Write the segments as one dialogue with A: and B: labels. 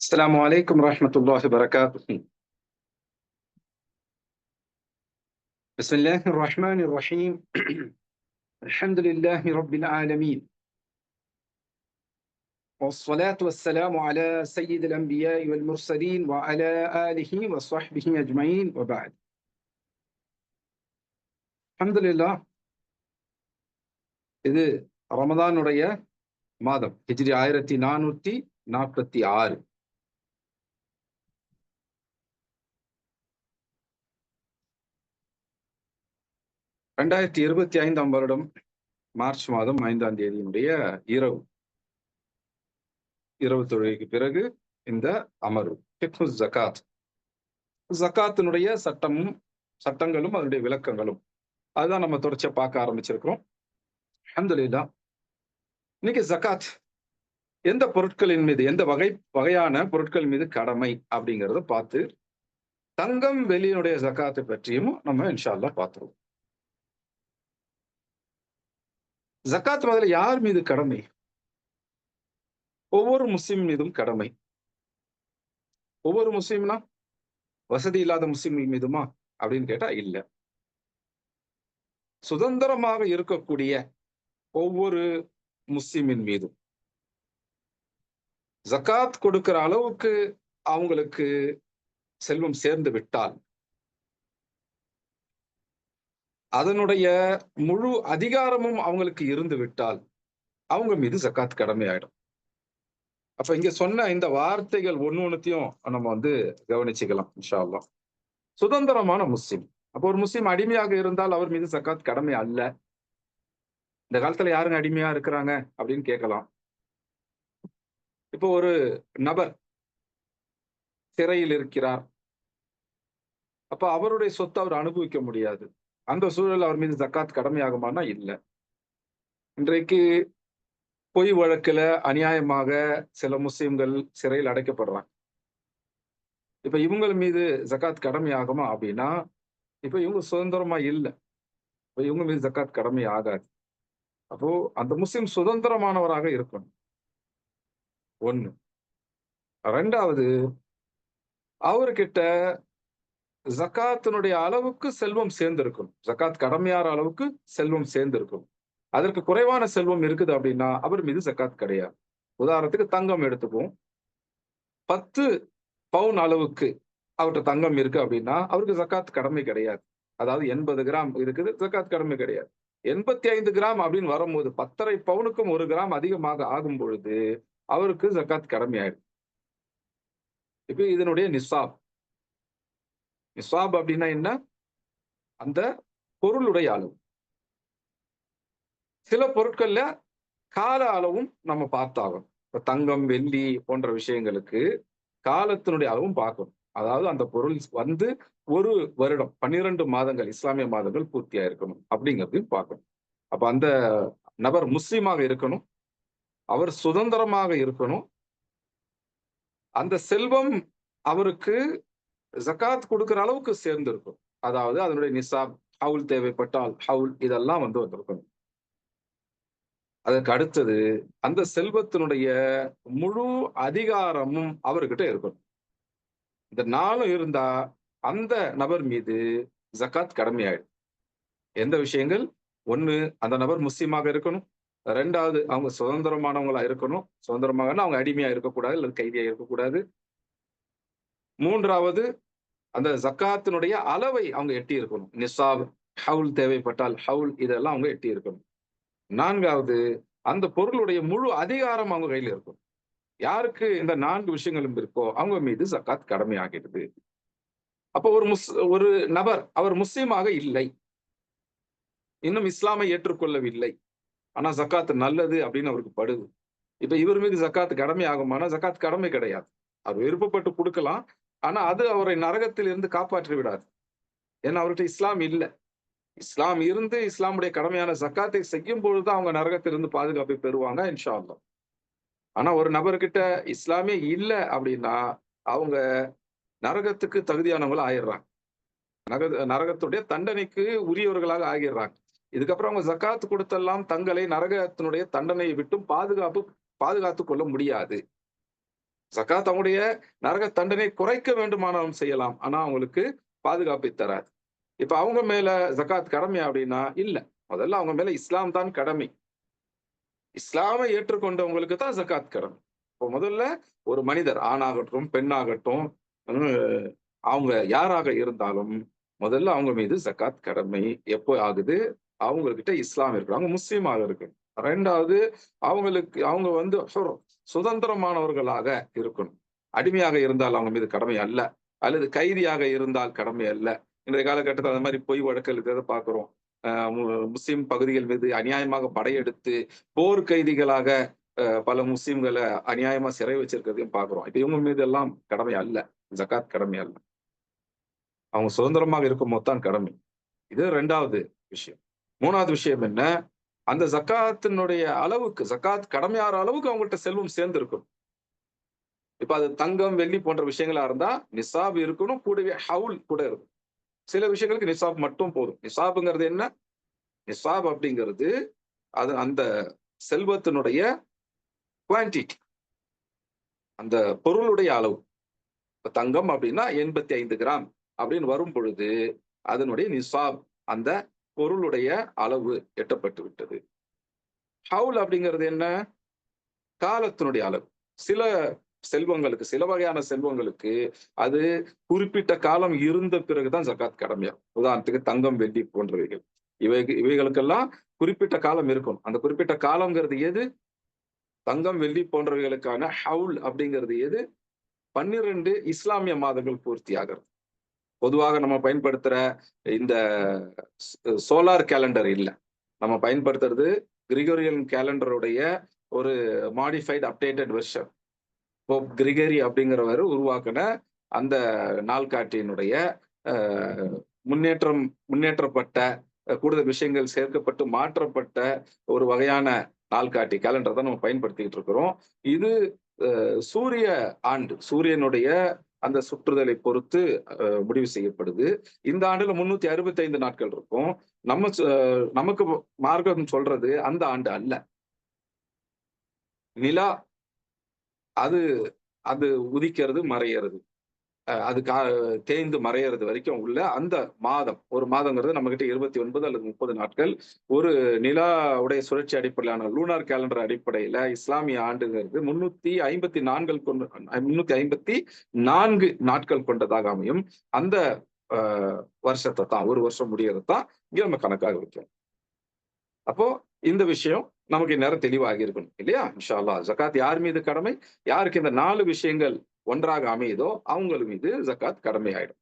A: السلام عليكم ورحمة الله وبركاته. بسم الله الرحمن الرحيم. الحمد لله رب العالمين، والصلاة والسلام على سيد الأنبياء والمرسلين وعلى آله وصحبه أجمعين وبعد. الحمد لله. இது ரமதானுடைய மாதம், ஹிஜ்ரி 1446. ரெண்டாயிரத்தி 25ஆம் வருடம் மார்ச் மாதம் 5ஆம் தேதியினுடைய இரவு தொழுகைக்கு பிறகு இந்த அமர்வு ஜகாத், ஜகாத்தினுடைய சட்டங்களும் அதனுடைய விளக்கங்களும் அதுதான் நம்ம தொடர்ச்சியா பார்க்க ஆரம்பிச்சிருக்கிறோம். அல்ஹம்துலில்லாஹ். இன்னைக்கு ஜகாத் எந்த பொருட்களின் மீது, எந்த வகையான பொருட்கள் மீது கடமை அப்படிங்கறத பார்த்து, தங்கம் வெள்ளியினுடைய ஜகாத்தை பற்றியும் நம்ம இன்ஷா அல்லாஹ் பார்த்துருவோம். ஜகாத் முதல்ல யார் மீது கடமை? ஒவ்வொரு முஸ்லிம் மீதும் கடமை. ஒவ்வொரு முஸ்லிம்னா வசதி இல்லாத முஸ்லிம்கள் மீதுமா அப்படின்னு கேட்டா இல்ல. சுதந்திரமாக இருக்கக்கூடிய ஒவ்வொரு முஸ்லிமின் மீதும் ஜகாத் கொடுக்கிற அளவுக்கு அவங்களுக்கு செல்வம் சேர்ந்து விட்டால், அதனுடைய முழு அதிகாரமும் அவங்களுக்கு இருந்து விட்டால் அவங்க மீது ஜகாத் கடமை ஆயிடும். அப்ப இங்க சொன்ன இந்த வார்த்தைகள் ஒன்னொன்னுத்தையும் நம்ம கவனிச்சுக்கலாம் இன்ஷா அல்லாஹ். சுதந்திரமான முஸ்லிம். அப்போ ஒரு முஸ்லிம் அடிமையாக இருந்தால் அவர் மீது ஜகாத் கடமை அல்ல. இந்த காலத்துல யாருங்க அடிமையா இருக்கிறாங்க அப்படின்னு கேட்கலாம். இப்போ ஒரு நபர் சிறையில் இருக்கிறார், அப்ப அவருடைய சொத்தை அவர் அனுபவிக்க முடியாது. அந்த சூழல் அவர் மீது ஜகாத் கடமையாகுமானா இல்ல. இன்றைக்கு பொய் வழக்குல அநியாயமாக சில முஸ்லிம்கள் சிறையில் அடைக்கப்படுறாங்க. இப்ப இவங்க மீது ஜகாத் கடமையாகுமா அப்படின்னா, இப்ப இவங்க சுதந்திரமா இல்லை, இப்ப இவங்க மீது ஜகாத் கடமை ஆகாது. அப்போ அந்த முஸ்லிம் சுதந்திரமானவராக இருக்கணும், ஒண்ணு. ரெண்டாவது, அவர்கிட்ட ஜகாத்தினுடைய அளவுக்கு செல்வம் சேர்ந்திருக்கும். ஜகாத் கடமையாற அளவுக்கு செல்வம் சேர்ந்திருக்கும். அதற்கு குறைவான செல்வம் இருக்குது அப்படின்னா அவர் மீது ஜகாத் கிடையாது. உதாரணத்துக்கு தங்கம் எடுத்துப்போம். 10 பவுன் அளவுக்கு அவர்கிட்ட தங்கம் இருக்கு அப்படின்னா அவருக்கு ஜகாத் கடமை கிடையாது. அதாவது 80 கிராம் இருக்குது, ஜகாத் கடமை கிடையாது. 85 கிராம் அப்படின்னு வரும்போது 10.5 பவுனுக்கும் 1 கிராம் அதிகமாக ஆகும் பொழுது அவருக்கு ஜகாத் கடமை ஆயிடும். இப்ப இதனுடைய நிசாப் அப்படின்னா என்ன? அந்த பொருளுடைய அளவு. சில பொருட்கள்ல கால அளவும் நம்ம பார்த்தாகும். இப்ப தங்கம் வெள்ளி போன்ற விஷயங்களுக்கு காலத்தினுடைய அளவும் பார்க்கணும். அதாவது அந்த பொருள் ஒரு வருடம் 12 மாதங்கள் இஸ்லாமிய மாதங்கள் பூர்த்தியா இருக்கணும் அப்படிங்கிறதையும் பார்க்கணும். அப்ப அந்த நபர் முஸ்லீமாக இருக்கணும், அவர் சுதந்திரமாக இருக்கணும், அந்த செல்வம் அவருக்கு ஜகாத் கொடுக்கிற அளவுக்கு சேர்ந்து இருக்கும். அதாவது அதனுடைய நிசாப், ஹவுல் தேவைப்பட்டால் ஹவுல், இதெல்லாம் வந்திருக்கணும். அதற்கு அடுத்தது அந்த செல்வத்தினுடைய முழு அதிகாரமும் அவர்கிட்ட இருக்கணும். இந்த 4 இருந்தா அந்த நபர் மீது ஜகாத் கடமையாயிடும். எந்த விஷயங்கள்? ஒண்ணு, அந்த நபர் முஸ்லீமாக இருக்கணும். ரெண்டாவது, அவங்க சுதந்திரமானவங்களா இருக்கணும். சுதந்திரமாக அவங்க அடிமையா இருக்கக்கூடாது, அல்லது கைதியா இருக்கக்கூடாது. மூன்றாவது, அந்த ஜக்காத்தினுடைய அளவை அவங்க எட்டி இருக்கணும். நிசாப், ஹவுல் தேவைப்பட்டால் ஹவுல், இதெல்லாம் அவங்க எட்டி இருக்கணும். நான்காவது, அந்த பொருளுடைய முழு அதிகாரம் அவங்க கையில் இருக்கும். யாருக்கு இந்த 4 விஷயங்களும் இருக்கோ அவங்க மீது ஜக்காத் கடமை ஆகிறது. அப்போ ஒரு நபர் அவர் முஸ்லீமாக இல்லை, இன்னும் இஸ்லாமை ஏற்றுக்கொள்ளவில்லை, ஆனா ஜக்காத் நல்லது அப்படின்னு அவருக்கு படுது. இப்ப இவர் மீது ஜக்காத் கடமை ஆகுமானா ஜக்காத் கடமை கிடையாது. அவர் விருப்பப்பட்டு கொடுக்கலாம், ஆனா அது அவரை நரகத்தில் இருந்து காப்பாற்றி விடாது. ஏன்னா அவர்கிட்ட இஸ்லாம் இல்லை. இஸ்லாம் இருந்து இஸ்லாமுடைய கடமையான ஜக்காத்தை செய்யும் பொழுதுதான் அவங்க நரகத்திலிருந்து பாதுகாப்பை பெறுவாங்க இன்ஷா அல்லாஹ். ஆனா ஒரு நபர்கிட்ட இஸ்லாமே இல்லை அப்படின்னா அவங்க நரகத்துக்கு தகுதியானவங்களா ஆயிடுறாங்க, நரகத்துடைய தண்டனைக்கு உரியவர்களாக ஆகிடுறாங்க. இதுக்கப்புறம் அவங்க ஜக்காத் கொடுத்தெல்லாம் தங்களை நரகத்தினுடைய தண்டனையை விட்டும் பாதுகாத்துக் கொள்ள முடியாது. ஜகாத் அவங்களுடைய நரக தண்டனை குறைக்க வேண்டுமானாலும் செய்யலாம். ஆனா அவங்களுக்கு பாதுகாப்பை தராது. இப்ப அவங்க மேல ஜகாத் கடமையா அப்படின்னா, இல்ல. முதல்ல அவங்க மேல இஸ்லாம் தான் கடமை. இஸ்லாமை ஏற்றுக்கொண்டவங்களுக்கு தான் ஜகாத் கடமை. இப்போ முதல்ல ஒரு மனிதர் ஆணாகட்டும், பெண்ணாகட்டும், ம் அவங்க யாராக இருந்தாலும், முதல்ல அவங்க மீது ஜகாத் கடமை. எப்போ ஆகுது? அவங்ககிட்ட இஸ்லாம் இருக்கு. அவங்க முஸ்லீமாக இருக்கணும். 2வது அவங்களுக்கு அவங்க வந்து சுதந்திரமானவர்களாக இருக்கணும். அடிமையாக இருந்தால் அவங்க மீது கடமை அல்ல. அல்லது கைதியாக இருந்தால் கடமை அல்ல. இன்றைய காலகட்டத்தில அந்த மாரி பொய் வழக்குகள் இருக்கிறத பார்க்கிறோம். அ மு முஸ்லிம் பகுதிகள் மீது அநியாயமாக படையெடுத்து, போர் கைதிகளாக பல முஸ்லிம்கள அநியாயமா சிறை வச்சிருக்கிறதையும் பார்க்கிறோம். இப்ப இவங்க மீது எல்லாம் கடமை அல்ல. ஜகாத் கடமை அல்ல. அவங்க சுதந்திரமாக இருக்கும்போது தான் கடமை. இது 2வது விஷயம். 3வது விஷயம் என்ன? அந்த ஜக்காத்தினுடைய அளவுக்கு, ஜக்காத் கடமையாற அளவுக்கு அவங்கள்ட்ட செல்வம் சேர்ந்திருக்கணும். இப்ப அது தங்கம், வெள்ளி போன்ற விஷயங்களா இருந்தா, நிசாப் இருக்கணும். கூடவே ஹவுல் கூட இருக்கும். சில விஷயங்களுக்கு நிசாப் மட்டும் போதும். நிசாப்ங்கிறது என்ன? நிசாப் அப்படிங்கிறது, அது அந்த செல்வத்தினுடைய குவான்டிட்டி. அந்த பொருளுடைய அளவு. இப்ப தங்கம் அப்படின்னா 85 கிராம் அப்படின்னு வரும் பொழுது, அதனுடைய நிசாப் அந்த பொருளுடைய அளவு எட்டப்பட்டு விட்டது. ஹவுல் அப்படிங்கிறது என்ன? காலத்தினுடைய அளவு. சில செல்வங்களுக்கு, சில வகையான செல்வங்களுக்கு, அது குறிப்பிட்ட காலம் இருந்த பிறகு தான் ஜக்காத் கடமையாகும். உதாரணத்துக்கு தங்கம், வெள்ளி போன்றவைகள். இவைகளுக்கெல்லாம் குறிப்பிட்ட காலம் இருக்கும். அந்த குறிப்பிட்ட காலம்ங்கிறது எது? தங்கம், வெள்ளி போன்றவைகளுக்கான ஹவுல் அப்படிங்கிறது எது? 12 இஸ்லாமிய மாதங்கள் பூர்த்தியாகிறது. பொதுவாக நம்ம பயன்படுத்துற இந்த சோலார் கேலண்டர் இல்ல. நம்ம பயன்படுத்துறது கிரிகோரியன் கேலண்டருடைய ஒரு modified updated version. Pope Gregory அப்படிங்கிறவரு உருவாக்குன அந்த நாள்காட்டியினுடைய அ முன்னேற்றம் முன்னேற்றப்பட்ட கூடுதல் விஷயங்கள் சேர்க்கப்பட்டு மாற்றப்பட்ட ஒரு வகையான நாள்காட்டி கேலண்டர் தான் நம்ம பயன்படுத்திக்கிட்டு இருக்கிறோம். இது சூரிய ஆண்டு. சூரியனுடைய அந்த சுற்றுதலை பொறுத்து முடிவு செய்யப்படுது. இந்த ஆண்டுல 365 நாட்கள் இருக்கும். நம்ம நமக்கு மார்க்கம் சொல்றது அந்த ஆண்டு அல்ல. நிலா அது அது உதிக்கிறது, மறையறது. அது தேய்ந்து மறையறது வரைக்கும் உள்ள அந்த மாதம். ஒரு மாதங்கிறது நம்மகிட்ட 29 அல்லது 30 நாட்கள். ஒரு நிலாவுடைய சுழற்சி அடிப்படையிலான லூனார் கேலண்டர் அடிப்படையில இஸ்லாமிய ஆண்டுங்கிறது 354 நாட்கள் கொண்டதாக அமையும். அந்த அ வருஷத்த தான், ஒரு வருஷம் முடியறத தான் இங்க நம்ம கணக்காக வைக்கிறோம். அப்போ இந்த விஷயம் நமக்கு இந்நேரம் தெளிவாகி இருக்கணும். இல்லையா? இன்ஷா அல்லாஹ். ஜகாத் யார் மீது கடமை? யாருக்கு இந்த 4 விஷயங்கள் ஒன்றாக அமையுதோ, அவங்கள் மீது ஜகாத் கடமை ஆயிடும்.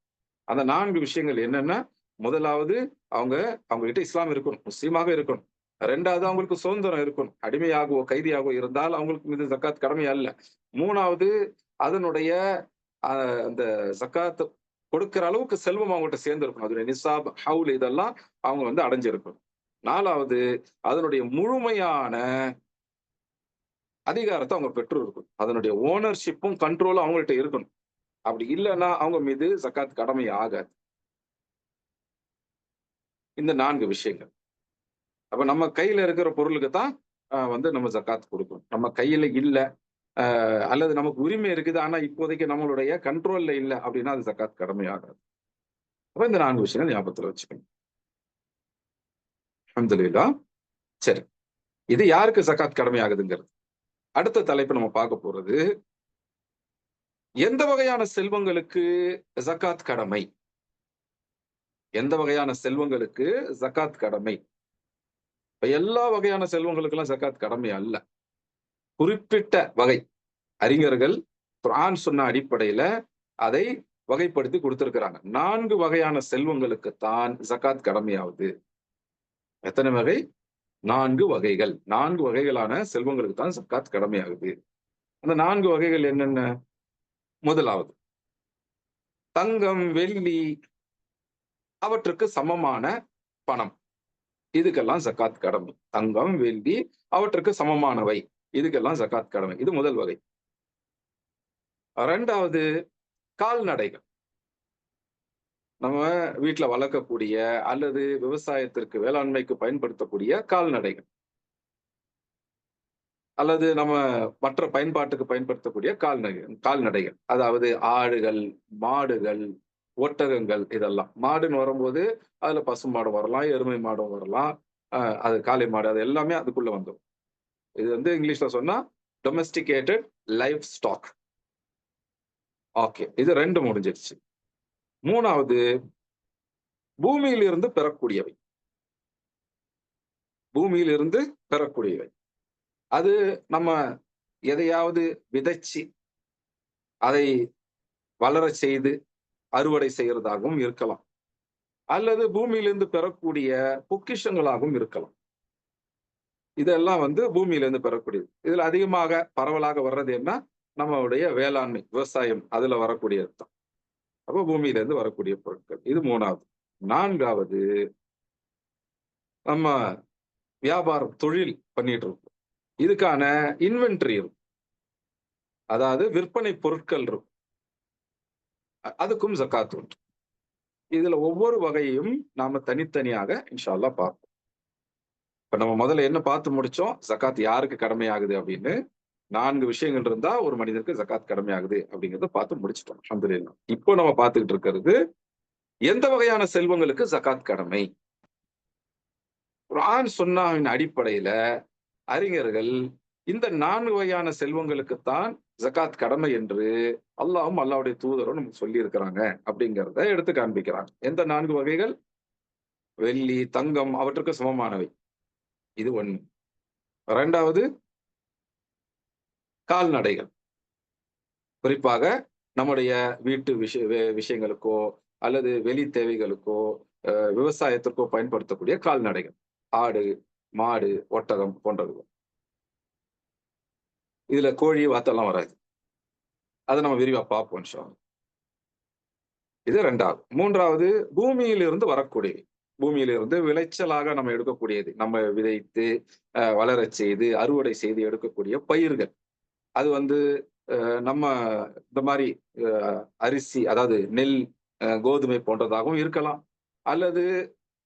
A: அந்த 4 விஷயங்கள் என்னன்னா, முதலாவது அவங்க அவங்க கிட்ட இஸ்லாம் இருக்கணும். முஸ்லீமாக இருக்கணும். 2வது அவங்களுக்கு சுதந்திரம் இருக்கணும். அடிமையாகவோ, கைதியாகவோ இருந்தால் அவங்களுக்கு மீது ஜக்காத் கடமை அல்ல. 3வது அதனுடைய அ அந்த ஜக்காத் கொடுக்கிற அளவுக்கு செல்வம் அவங்கள்ட்ட சேர்ந்திருக்கணும். அதனுடைய நிசாப், ஹவுல் இதெல்லாம் அவங்க வந்து அடைஞ்சிருக்கணும். 4வது அதனுடைய முழுமையான அதிகாரத்த அவங்க பெற்று இருக்கணும். அதனுடைய ஓனர்ஷிப்பும், கண்ட்ரோலும் அவங்கள்ட்ட இருக்கணும். அப்படி இல்லன்னா அவங்க மீது ஜக்காத் கடமை ஆகாது. இந்த 4 விஷயங்கள். அப்ப நம்ம கையில இருக்கிற பொருளுக்கு தான் வந்து நம்ம ஜக்காத் குடுக்கணும். நம்ம கையில இல்ல, அல்லது நமக்கு உரிமை இருக்குது. ஆனா இப்போதைக்கு நம்மளுடைய கண்ட்ரோல்ல இல்ல அப்படின்னா, அது ஜக்காத் கடமையாகாது. அப்ப இந்த 4 விஷயங்கள் ஞாபகத்துல வச்சுக்கணும். அல்ஹம்துலில்லாஹ். சரி. இது யாருக்கு ஜக்காத் கடமையாகுதுங்கிறது. அடுத்த தலைப்பு நம்ம பார்க்க போறது, எந்த வகையான செல்வங்களுக்கு ஜக்காத் கடமை? எந்த வகையான செல்வங்களுக்கு ஜக்காத் கடமை? இப்ப எல்லா வகையான செல்வங்களுக்கெல்லாம் ஜக்காத் கடமை அல்ல. குறிப்பிட்ட வகை. அறிஞர்கள் குர்ஆன் சொன்ன அடிப்படையில அதை வகைப்படுத்தி குடுத்திருக்கிறாங்க. 4 வகையான செல்வங்களுக்கு தான் ஜக்காத் கடமையாவுது. எத்தன வகை? 4 வகைகள். 4 வகைகளான செல்வங்களுக்கு தான் ஜக்காத் கடமையாகுது. அந்த 4 வகைகள் என்னென்ன? முதலாவது, தங்கம், வெள்ளி அவற்றுக்கு சமமான பணம். இதுக்கெல்லாம் ஜக்காத் கடமை. தங்கம், வெள்ளி அவற்றுக்கு சமமானவை. இதுக்கெல்லாம் ஜக்காத் கடமை. இது முதல் வகை. 2வது கால்நடைகள். நம்ம வீட்ல வளர்க்கக்கூடிய அல்லது விவசாயத்திற்கு, வேளாண்மைக்கு பயன்படுத்தக்கூடிய கால்நடைகள். அல்லது நம்ம மற்ற பயன்பாட்டுக்கு பயன்படுத்தக்கூடிய கால்நடைகள். அதாவது ஆடுகள், மாடுகள், ஒட்டகங்கள் இதெல்லாம். மாடுன்னு வரும்போது, அதுல பசுமாடு வரலாம், எருமை மாடும் வரலாம். அது காளை மாடு அது எல்லாமே அதுக்குள்ள வந்துரும். இது வந்து இங்கிலீஷ்ல சொன்னா டொமெஸ்டிகேட்டட் லைவ் ஸ்டாக். ஓகே. இது 2 முடிஞ்சிருச்சு. 3வது பூமியிலிருந்து பெறக்கூடியவை. பூமியிலிருந்து பெறக்கூடியவை. அது நம்ம எதையாவது விதைச்சு, அதை வளரச் செய்து அறுவடை செய்யறதாகவும் இருக்கலாம். அல்லது பூமியிலிருந்து பெறக்கூடிய பொக்கிஷங்களாகவும் இருக்கலாம். இதெல்லாம் வந்து பூமியிலிருந்து பெறக்கூடியது. இதுல அதிகமாக பரவலாக வர்றது என்ன? நம்மளுடைய வேளாண்மை, விவசாயம் அதுல வரக்கூடியது தான். அப்ப பூமியிலிருந்து வரக்கூடிய பொருட்கள். இது 3வது. 4வது நம்ம வியாபாரம், தொழில் பண்ணிட்டு இருக்கோம். இதுக்கான இன்வென்டரி இருக்கும். அதாவது விற்பனை பொருட்கள் இருக்கும். அதுக்கும் ஜக்காத் உண்டு. இதுல ஒவ்வொரு வகையையும் நாம தனித்தனியாக இன்ஷா அல்லாஹ் பார்ப்போம். இப்ப நம்ம முதல்ல என்ன பார்த்து முடிச்சோம்? ஜக்காத் யாருக்கு கடமையாகுது அப்படின்னு. 4 விஷயங்கள் இருந்தா ஒரு மனிதனுக்கு ஜக்காத் கடமையாகுது அப்படிங்கிறத பார்த்து முடிச்சுட்டோம். அல்ஹம்துலில்லாஹ். இப்போ நம்ம பார்த்துக்கிட்டு இருக்கிறது எந்த வகையான செல்வங்களுக்கு ஜக்காத் கடமை? குர்ஆன் சுன்னாவின் அடிப்படையில அறிஞர்கள் இந்த 4 வகையான செல்வங்களுக்குத்தான் ஜக்காத் கடமை என்று அல்லாஹ்வும் அல்லாஹ்வுடைய தூதரும் நமக்கு சொல்லி இருக்கிறாங்க அப்படிங்கிறத எடுத்து காண்பிக்கிறாங்க. எந்த 4 வகைகள்? வெள்ளி, தங்கம் அவற்றுக்கு சமமானவை. இது 1. 2வது கால்நடைகள். குறிப்பாக நம்முடைய வீட்டு விஷயங்களுக்கோ அல்லது வெளி தேவைகளுக்கோ விவசாயத்திற்கோ பயன்படுத்தக்கூடிய கால்நடைகள். ஆடு, மாடு, ஒட்டகம் போன்றவை. இதுல கோழி, வாத்தெல்லாம் வராது. அத நம்ம விரிவா பார்ப்போம் இன்ஷா அல்லாஹ். இது 2வது. 3வது பூமியிலிருந்து வரக்கூடியவை. பூமியிலிருந்து விளைச்சலாக நம்ம எடுக்கக்கூடியது. நம்ம விதைத்து, வளரச் செய்து, அறுவடை செய்து எடுக்கக்கூடிய பயிர்கள். அது வந்து நம்ம இந்த மாரி அரிசி அதாவது நெல், கோதுமை போன்றதாகவும் இருக்கலாம். அல்லது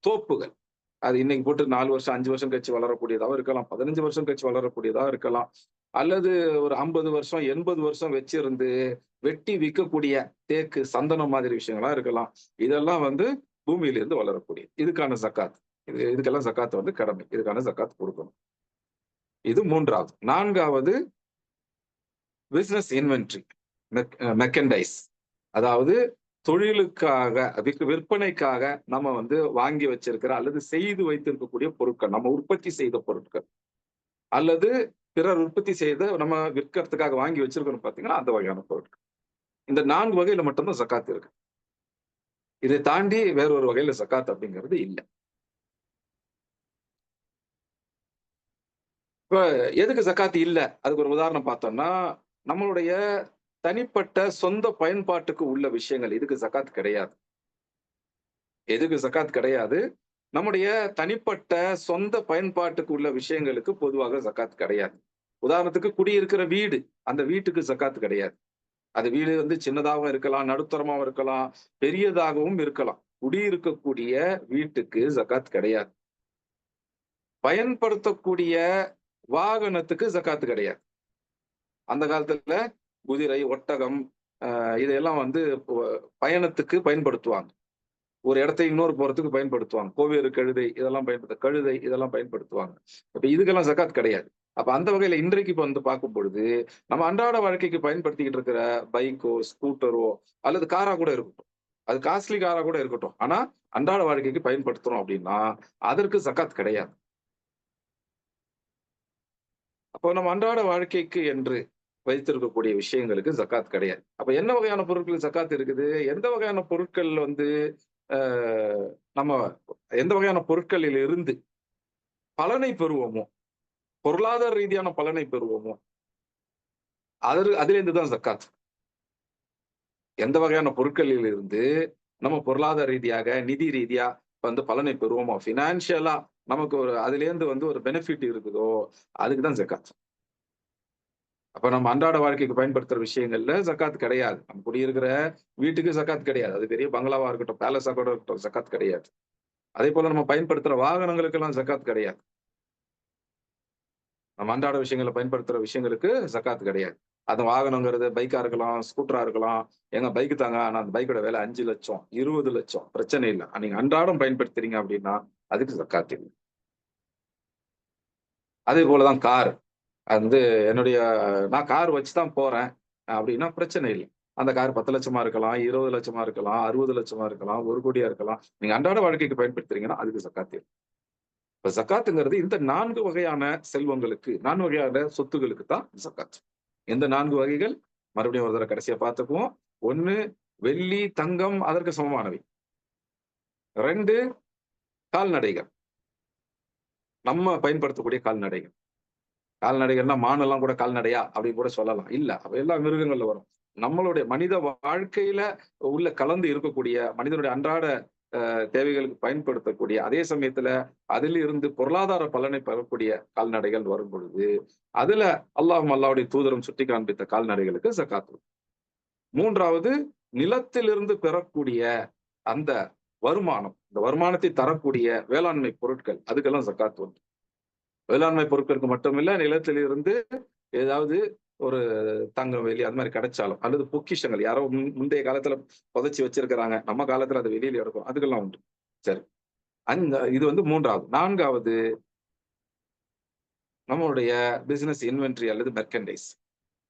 A: தோப்புகள். அது இன்னைக்கு போட்டு 4 வருஷம், 5 வருஷம் கழிச்சு வளரக்கூடியதாகவும் இருக்கலாம். 15 வருஷம் கழிச்சு வளரக்கூடியதாக இருக்கலாம். அல்லது ஒரு 50 வருஷம், 80 வருஷம் வச்சிருந்து வெட்டி விக்கக்கூடிய தேக்கு, சந்தனம் மாதிரி விஷயங்களா இருக்கலாம். இதெல்லாம் வந்து பூமியிலிருந்து வளரக்கூடியது. இதுக்கான ஜக்காத். இதுக்கெல்லாம் ஜக்காத் வந்து கடமை. இதுக்கான ஜக்காத் குடுக்கணும். இது 3வது. 4வது பிசினஸ் இன்வென்டரி. மெர்கன்டைஸ். அதாவது தொழிலுக்காக, விற்பனைக்காக நம்ம வந்து வாங்கி வச்சிருக்கிற அல்லது செய்து வைத்திருக்கக்கூடிய பொருட்கள். நம்ம உற்பத்தி செய்த பொருட்கள். அல்லது பிறர் உற்பத்தி செய்த நம்ம விற்கிறதுக்காக வாங்கி வச்சிருக்கிறோம் பார்த்தீங்கன்னா, அந்த வகையான பொருட்கள். இந்த 4 வகையில மட்டும் தான் ஜக்காத் இருக்கு. இதை தாண்டி வேற ஒரு வகையில ஜக்காத் அப்படிங்கிறது இல்ல. இப்ப எதுக்கு ஜக்காத் இல்ல? அதுக்கு ஒரு உதாரணம் பார்த்தோம்னா, நம்மளுடைய தனிப்பட்ட சொந்த பயன்பாட்டுக்கு உள்ள விஷயங்கள். இதுக்கு ஜக்காத் கிடையாது. எதுக்கு ஜக்காத் கிடையாது? நம்முடைய தனிப்பட்ட சொந்த பயன்பாட்டுக்கு உள்ள விஷயங்களுக்கு பொதுவாக ஜக்காத் கிடையாது. உதாரணத்துக்கு குடியிருக்கிற வீடு. அந்த வீட்டுக்கு ஜக்காத் கிடையாது. அது வீடு வந்து சின்னதாகவும் இருக்கலாம், நடுத்தரமாவும் இருக்கலாம், பெரியதாகவும் இருக்கலாம். குடியிருக்கக்கூடிய வீட்டுக்கு ஜக்காத் கிடையாது. பயன்படுத்தக்கூடிய வாகனத்துக்கு ஜக்காத் கிடையாது. அந்த காலத்துல குதிரை, ஒட்டகம் இதையெல்லாம் வந்து பயணத்துக்கு பயன்படுத்துவாங்க. ஒரு இடத்தை இன்னொரு போறதுக்கு பயன்படுத்துவாங்க. கோவேறு கழுதை இதெல்லாம் பயன்படுத்துவாங்க. அப்ப இதுக்கெல்லாம் ஜக்காத் கிடையாது. அப்ப அந்த வகையில இன்றைக்கு இப்ப வந்து பார்க்கும் பொழுது, நம்ம அன்றாட வாழ்க்கைக்கு பயன்படுத்திக்கிட்டு இருக்கிற பைக்கோ, ஸ்கூட்டரோ அல்லது காரா கூட இருக்கட்டும். அது காஸ்ட்லி காரா கூட இருக்கட்டும். ஆனா அன்றாட வாழ்க்கைக்கு பயன்படுத்துறோம் அப்படின்னா, அதற்கு ஜக்காத் கிடையாது. அப்போ நம்ம அன்றாட வாழ்க்கைக்கு என்று வைத்திருக்கக்கூடிய விஷயங்களுக்கு ஜக்காத் கிடையாது. அப்ப என்ன வகையான பொருட்களுக்கு ஜக்காத் இருக்குது? எந்த வகையான பொருட்கள் வந்து அ நம்ம எந்த வகையான பொருட்களில் இருந்து பலனை பெறுவோமோ, பொருளாதார ரீதியான பலனை பெறுவோமோ, அதிலிருந்து தான் ஜக்காத். எந்த வகையான பொருட்களில் இருந்து நம்ம பொருளாதார ரீதியாக, நிதி ரீதியா வந்து பலனை பெறுவோமோ, பினான்சியலா நமக்கு ஒரு அதிலேருந்து வந்து ஒரு பெனிஃபிட் இருக்குதோ, அதுக்கு தான் ஜக்காத். அப்ப நம்ம அன்றாட வாழ்க்கைக்கு பயன்படுத்துற விஷயங்கள்ல ஜக்காத் கிடையாது. நம்ம குடியிருக்கிற வீட்டுக்கு ஜக்காத் கிடையாது. அது பெரிய பங்களாவா இருக்கட்டும், பேலஸா கூட இருக்கட்டும், ஜக்காத் கிடையாது. அதேபோல நம்ம பயன்படுத்துற வாகனங்களுக்கெல்லாம் ஜக்காத் கிடையாது. நம்ம அன்றாட விஷயங்களை பயன்படுத்துற விஷயங்களுக்கு ஜக்காத் கிடையாது. அது வாகனங்கிறது பைக்கா இருக்கலாம், ஸ்கூட்டரா இருக்கலாம். ஏங்க பைக் தாங்க. ஆனா அந்த பைக்கோட விலை 5,00,000, 20,00,000 பிரச்சனை இல்ல. நீங்க அன்றாடம் பயன்படுத்துறீங்க அப்படின்னா, அதுக்கு ஜக்காத் இல்ல. அதே போல தான் கார். அது வந்து என்னுடைய நான் கார் வச்சு தான் போறேன் அப்படின்னா பிரச்சனை இல்ல. அந்த கார் 10,00,000 இருக்கலாம், 20,00,000 இருக்கலாம், 60,00,000 இருக்கலாம், 1,00,00,000 இருக்கலாம். நீங்க அன்றாட வாழ்க்கைக்கு பயன்படுத்துறீங்கன்னா, அதுக்கு ஜக்காத் இல்ல. இப்ப ஜக்காத்துங்கிறது இந்த 4 வகையான செல்வங்களுக்கு, 4 வகையான சொத்துகளுக்கு தான் ஜக்காத். எந்த 4 வகைகள்? மறுபடியும் ஒரு தடவ கடைசியா பார்த்துக்குவோம். 1 வெள்ளி, தங்கம் அதற்கு சமமானவை. 2 கால்நடைகள். நம்ம பயன்படுத்தக்கூடிய கால்நடைகள். கால்நடைகள்னா மானெல்லாம் கூட கால்நடையா? அப்படின்னு கூட சொல்லலாம். இல்ல. அப்ப எல்லா மிருகங்கள்ல வரும். நம்மளுடைய மனித வாழ்க்கையில உள்ள கலந்து இருக்கக்கூடிய மனிதனுடைய அன்றாட தேவைகளுக்கு பயன்படுத்தக்கூடிய, அதே சமயத்துல அதிலிருந்து பொருளாதார பலனை பெறக்கூடிய கால்நடைகள் வரும் பொழுது, அதுல அல்லாஹும் அல்லாஹ்வுடைய தூதரும் சுட்டி காண்பித்த கால்நடைகளுக்கு ஜக்காத். 3வது நிலத்திலிருந்து பெறக்கூடிய அந்த வருமானம். இந்த வருமானத்தை தரக்கூடிய வேளாண்மை பொருட்கள், அதுக்கெல்லாம் ஜக்காத் உண்டு. வேளாண்மை பொருட்களுக்கு மட்டுமில்ல, நிலத்திலிருந்து ஏதாவது ஒரு தங்கம், வெள்ளி அது மாரி கிடைச்சாலும், அல்லது பொக்கிஷங்கள் யாரோ முந்தைய காலத்துல புதைச்சு வச்சிருக்கிறாங்க. நம்ம காலத்துல அது வெளியில எடுக்கும். அதுக்கெல்லாம் உண்டு. சரி. இது வந்து 3வது. 4வது நம்மளுடைய பிசினஸ் இன்வென்டரி அல்லது மெர்கன்டைஸ்.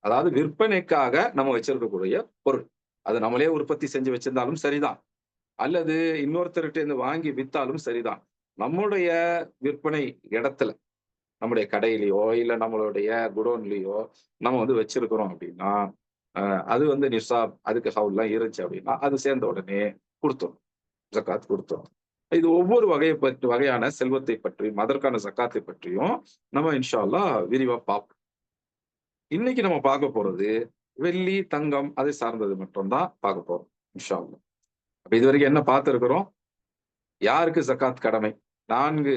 A: அதாவது விற்பனைக்காக நம்ம வச்சிருக்கக்கூடிய பொருள். அது நம்மளே உற்பத்தி செஞ்சு வச்சிருந்தாலும் சரிதான். அல்லது இன்னொருத்தர்ட்ட இருந்து வாங்கி வித்தாலும் சரிதான். நம்முடைய விற்பனை இடத்துல, நம்முடைய கடையிலயோ, இல்ல நம்மளுடைய குடோன்லயோ நம்ம வந்து வச்சிருக்கிறோம் அப்படின்னா, அ அது வந்து நிசாப் அதுக்கு ஹவுல்லாம் இருந்துச்சு அப்படின்னா, அது சேர்ந்த உடனே குடுத்துறணும். ஜக்காத் குடுத்துறணும். இது ஒவ்வொரு வகையான செல்வத்தை பற்றியும், அதற்கான ஜக்காத்தை பற்றியும் நம்ம இன்ஷா அல்லாஹ் விரிவா பார்ப்போம். இன்னைக்கு நம்ம பார்க்க போறது வெள்ளி, தங்கம் அதை சார்ந்தது மட்டும் தான் பார்க்க போறோம். இன்ஷா அல்லாஹ். அப்ப இதுவரைக்கும் என்ன பார்த்திருக்கிறோம்? யாருக்கு ஜக்காத் கடமை? 4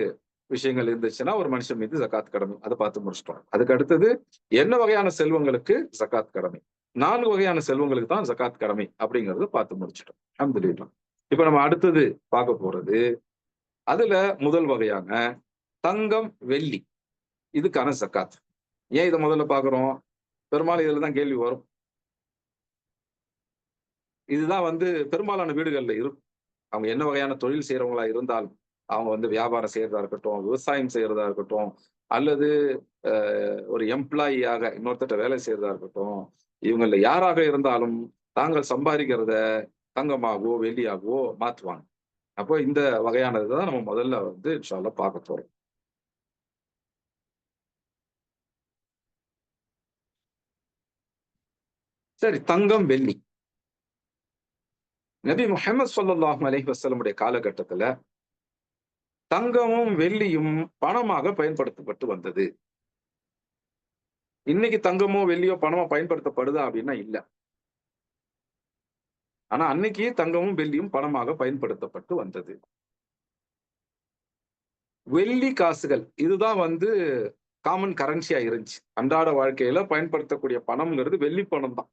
A: விஷயங்கள் இருந்துச்சுன்னா, ஒரு மனுஷன் மீது ஜக்காத் கடமை. அத பார்த்து முடிச்சுட்டோம். அதுக்கு அடுத்தது என்ன வகையான செல்வங்களுக்கு ஜக்காத் கடமை? 4 வகையான செல்வங்களுக்கு தான் ஜக்காத் கடமை அப்படிங்கிறத பார்த்து முடிச்சுட்டோம். அல்ஹம்துலில்லாஹ். இப்ப நம்ம அடுத்தது பார்க்க போறது, அதுல முதல் வகையான தங்கம், வெள்ளி இதுக்கான ஜக்காத். ஏன் இத முதல்ல பார்க்கிறோம்? பெரும்பாலும் இதுல தான் கேள்வி வரும். இதுதான் வந்து பெரும்பாலான வீடுகள்ல இருக்கும். அவங்க என்ன வகையான தொழில் செய்றவங்களா இருந்தாலும், அவங்க வந்து வியாபாரம் செய்றதா இருக்கட்டும், விவசாயம் செய்றதா இருக்கட்டும், அல்லது அ ஒரு எம்ப்ளாயியாக இன்னொருத்தர்ட்ட வேலை செய்றதா இருக்கட்டும், இவங்கள்ல யாராக இருந்தாலும் தாங்கள் சம்பாதிக்கிறத தங்கமாகவோ, வெள்ளியாகவோ மாத்துவாங்க. அப்போ இந்த வகையானது தான் நம்ம முதல்ல வந்து இன்ஷா அல்லாஹ் பார்க்க போறோம். சரி, தங்கம், வெள்ளி. நபி முஹம்மது ஸல்லல்லாஹு அலைஹி வஸல்லம் உடைய காலகட்டத்துல தங்கமும், வெள்ளியும் பணமாக பயன்படுத்தப்பட்டு வந்தது. இன்னைக்கு தங்கமோ, வெள்ளியோ பணமா பயன்படுத்தப்படுதா அப்படின்னா இல்ல. ஆனா அன்னைக்கு தங்கமும், வெள்ளியும் பணமாக பயன்படுத்தப்பட்டு வந்தது. வெள்ளி காசுகள் இதுதான் வந்து காமன் கரன்சியா இருந்துச்சு. அன்றாட வாழ்க்கையில பயன்படுத்தக்கூடிய பணம்ங்கிறது வெள்ளி பணம் தான்.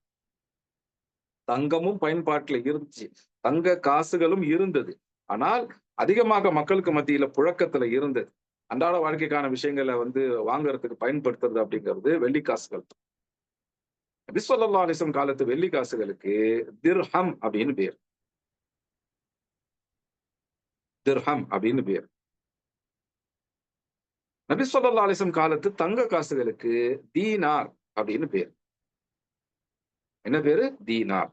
A: தங்கமும் பயன்பாட்டுல இருந்துச்சு. தங்க காசுகளும் இருந்தது. ஆனால் அதிகமாக மக்களுக்கு மத்தியில புழக்கத்துல இருந்தது. அன்றாட வாழ்க்கைக்கான விஷயங்கள வந்து வாங்குறதுக்கு பயன்படுத்துறது அப்படிங்கிறது வெள்ளி காசுகள். நபி ஸல்லல்லாஹு அலைஹி வஸல்லம் காலத்து வெள்ளி காசுகளுக்கு திர்ஹம் அப்படின்னு பேர். திர்ஹம் அப்படின்னு பேர். நபி ஸல்லல்லாஹு அலைஹி வஸல்லம் காலத்து தங்க காசுகளுக்கு தீனார் அப்படின்னு பேர். என்ன பேரு? தீனார்.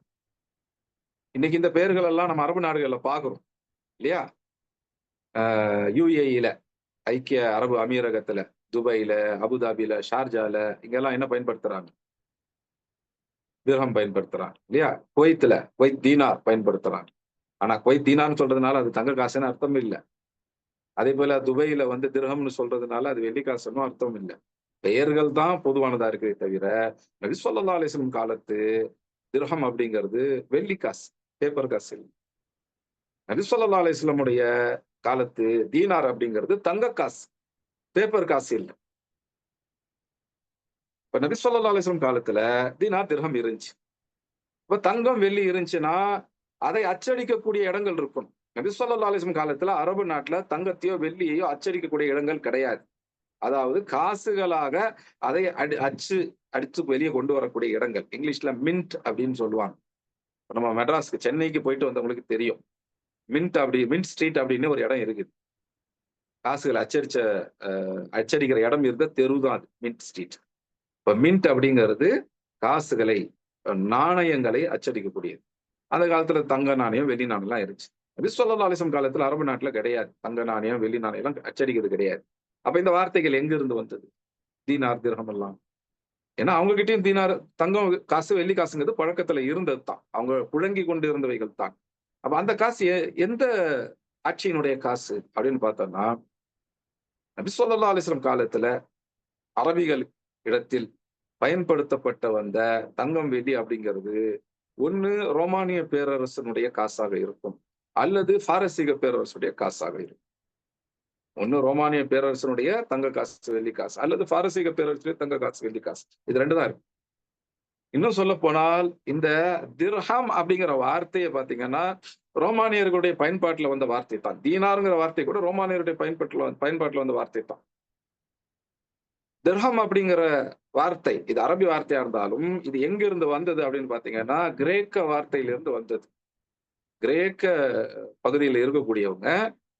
A: இன்னைக்கு இந்த பெயர்கள் எல்லாம் நம்ம அரபு நாடுகள்ல பார்க்கிறோம். இல்லையா? UAEல, ஐக்கிய அரபு அமீரகத்துல, துபாய்ல, அபுதாபில, ஷார்ஜால இங்கெல்லாம் என்ன பயன்படுத்துறாங்க? திர்ஹம் பயன்படுத்துறாங்க. இல்லையா? குவைத்துல, குவைத் தீனார் பயன்படுத்துறாங்க. ஆனா குவைத் தீனார்ன்னு சொல்றதுனால அது தங்க காசுன்னு அர்த்தம் இல்ல. அதேபோல துபாய்ல வந்து திர்ஹம்னு சொல்றதுனால அது வெள்ளி காசுன்னும் அர்த்தம் இல்ல. பெயர்கள் தான் பொதுவானதா இருக்குதே தவிர, நபி ஸல்லல்லாஹு அலைஹி வஸல்லம் காலத்து திர்ஹம் அப்படிங்கிறது வெள்ளி காசு, பேப்பர் காசு இல்ல. நபி ஸல்லல்லாஹு அலைஹி வஸல்லம் உடைய காலத்து தீனார் அப்படிங்கிறது தங்க காசு, பேப்பர் காசு இல்ல. இப்ப நபி ஸல்லல்லாஹு அலைஹி வஸல்லம் காலத்துல தீனார், திர்ஹம் இருந்துச்சு. இப்ப தங்கம், வெள்ளி இருந்துச்சுன்னா, அதை அச்சடிக்கக்கூடிய இடங்கள் இருக்கும். நபி ஸல்லல்லாஹு அலைஹி வஸல்லம் காலத்துல அரபு நாட்டுல தங்கத்தையோ, வெள்ளியையோ அச்சடிக்கக்கூடிய இடங்கள் கிடையாது. அதாவது காசுகளாக அதை அடிச்சு வெளியே கொண்டு வரக்கூடிய இடங்கள். இங்கிலீஷ்ல மின்ட் அப்படின்னு சொல்லுவாங்க. நம்ம மெட்ராஸ்க்கு சென்னைக்கு போயிட்டு வந்தவங்களுக்கு தெரியும். மின்ட் ஸ்ட்ரீட் அப்படின்னு ஒரு இடம் இருக்குது. காசுகள் அச்சடிக்கிற இடம் இருந்த தெரு தான் அது மின்ட் ஸ்ட்ரீட். இப்ப மின்ட் அப்படிங்கிறது காசுகளை, நாணயங்களை அச்சடிக்கக்கூடியது. அந்த காலத்துல தங்க நாணயம், வெள்ளி நாணயம் எல்லாம் இருந்துச்சு. நபி ஸல்லல்லாஹு அலைஹி வஸல்லம் காலத்துல அரபு நாட்டுல கிடையாது. தங்க நாணயம், வெள்ளி நாணயம் எல்லாம் அச்சடிக்கிறது கிடையாது. அப்ப இந்த வார்த்தைகள் எங்க இருந்து வந்தது? தீனார், திர்ஹம் எல்லாம். ஏன்னா அவங்க கிட்டயும் தீனார், தங்கம் காசு, வெள்ளி காசுங்கிறது பழக்கத்துல இருந்தது தான். அவங்க புழங்கி கொண்டு இருந்தவைகள் தான். அப்ப அந்த காசு எந்த ஆட்சியினுடைய காசு அப்படின்னு பார்த்தோம்னா, நபி ஸல்லல்லாஹு அலைஹி வஸல்லம் காலத்துல அரபிகள் இடத்தில் பயன்படுத்தப்பட்ட வந்த தங்கம், வெள்ளி அப்படிங்கிறது ஒண்ணு ரோமானிய பேரரசனுடைய காசாக இருக்கும், அல்லது பாரசீக பேரரசுடைய காசாக இருக்கும். ஒண்ணு ரோமானிய பேரரசனுடைய தங்க காசு, வெள்ளி காசு, அல்லது பாரசீக பேரரசுடைய தங்க காசு, வெள்ளி காசு. இது ரெண்டு தான் இருக்கு. இன்னும் சொல்ல போனால் இந்த திர்ஹம் அப்படிங்கிற வார்த்தையை பாத்தீங்கன்னா ரோமானியர்களுடைய பயன்பாட்டுல வந்த வார்த்தை தான். தீனாருங்கிற வார்த்தை கூட ரோமானியருடைய பயன்பாட்டுல வந்த வார்த்தை தான். திர்ஹம் அப்படிங்கிற வார்த்தை, இது அரபி வார்த்தையா இருந்தாலும் இது எங்க இருந்து வந்தது அப்படின்னு பாத்தீங்கன்னா கிரேக்க வார்த்தையிலிருந்து வந்தது. கிரேக்க பகுதியில் இருக்கக்கூடியவங்க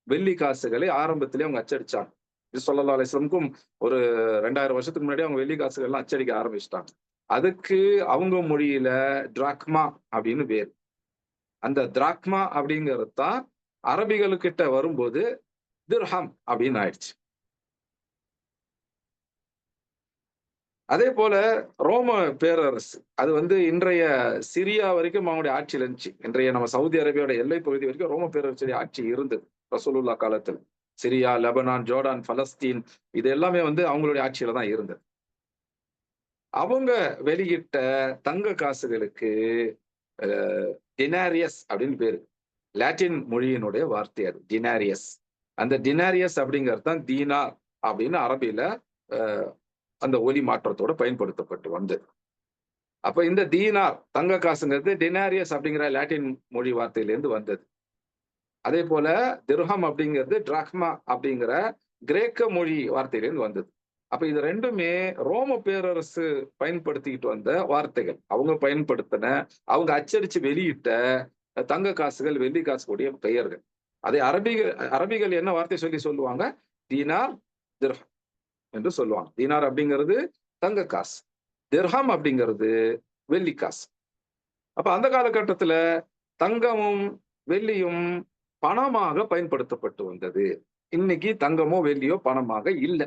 A: வெள்ளி காசுகளை ஆரம்பத்திலே அவங்க அச்சடிச்சாங்க. ஸல்லல்லாஹு அலைஹி வஸல்லம் ஒரு 2000 வருஷத்துக்கு முன்னாடி அவங்க வெள்ளி காசுகள் எல்லாம் அச்சடிக்க ஆரம்பிச்சிட்டாங்க. அதுக்கு அவங்க மொழியில டிராக்மா அப்படின்னு பேர். அந்த டிராக்மா அப்படிங்கிறது தான் அரபிகளுக்கிட்ட வரும்போது திர்ஹம் அப்படின்னு ஆயிடுச்சு. அதே போல ரோம பேரரசு, அது இன்றைய சிரியா வரைக்கும் அவங்களுடைய ஆட்சியில் இருந்துச்சு. இன்றைய நம்ம சவுதி அரேபியாவோட எல்லை பகுதி வரைக்கும் ரோம பேரரசுடைய ஆட்சி இருந்தது ரசூலுல்லாஹ் காலத்துல. சிரியா, லெபனான், ஜோர்டான், பலஸ்தீன் இது எல்லாமே அவங்களுடைய ஆட்சியில தான் இருந்தது. அவங்க வெளியிட்ட தங்க காசுகளுக்கு டினாரியஸ் அப்படின்னு பேரு. லாட்டின் மொழியினுடைய வார்த்தை அது, டினாரியஸ். அந்த டினாரியஸ் அப்படிங்கிறது தான் தீனார் அப்படின்னு அரபியில அந்த ஒலி மாற்றத்தோட பயன்படுத்தப்பட்டு வந்தது. அப்ப இந்த தீனார் தங்க காசுங்கிறது டினாரியஸ் அப்படிங்கிற லாட்டின் மொழி வார்த்தையிலிருந்து வந்தது. அதே போல திர்ஹம் அப்படிங்கிறது டிராக்மா அப்படிங்கிற கிரேக்க மொழி வார்த்தையிலிருந்து வந்தது. அப்ப இது ரெண்டுமே ரோம பேரரசு பயன்படுத்திக்கிட்டு வந்த வார்த்தைகள். அவங்க பயன்படுத்தின, அவங்க அச்சடிச்சு வெளியிட்ட தங்க காசுகள், வெள்ளி காசுடைய பெயர்கள். அதை அரபிகள் என்ன வார்த்தை சொல்லுவாங்க? தீனார், திர்ஹம் என்று சொல்லுவாங்க. தீனார் அப்படிங்கிறது தங்க காசு, திர்ஹம் அப்படிங்கிறது வெள்ளி காசு. அப்ப அந்த காலகட்டத்துல தங்கமும் வெள்ளியும் பணமாக பயன்படுத்தப்பட்டு வந்தது. இன்னைக்கு தங்கமோ வெள்ளியோ பணமாக இல்லை.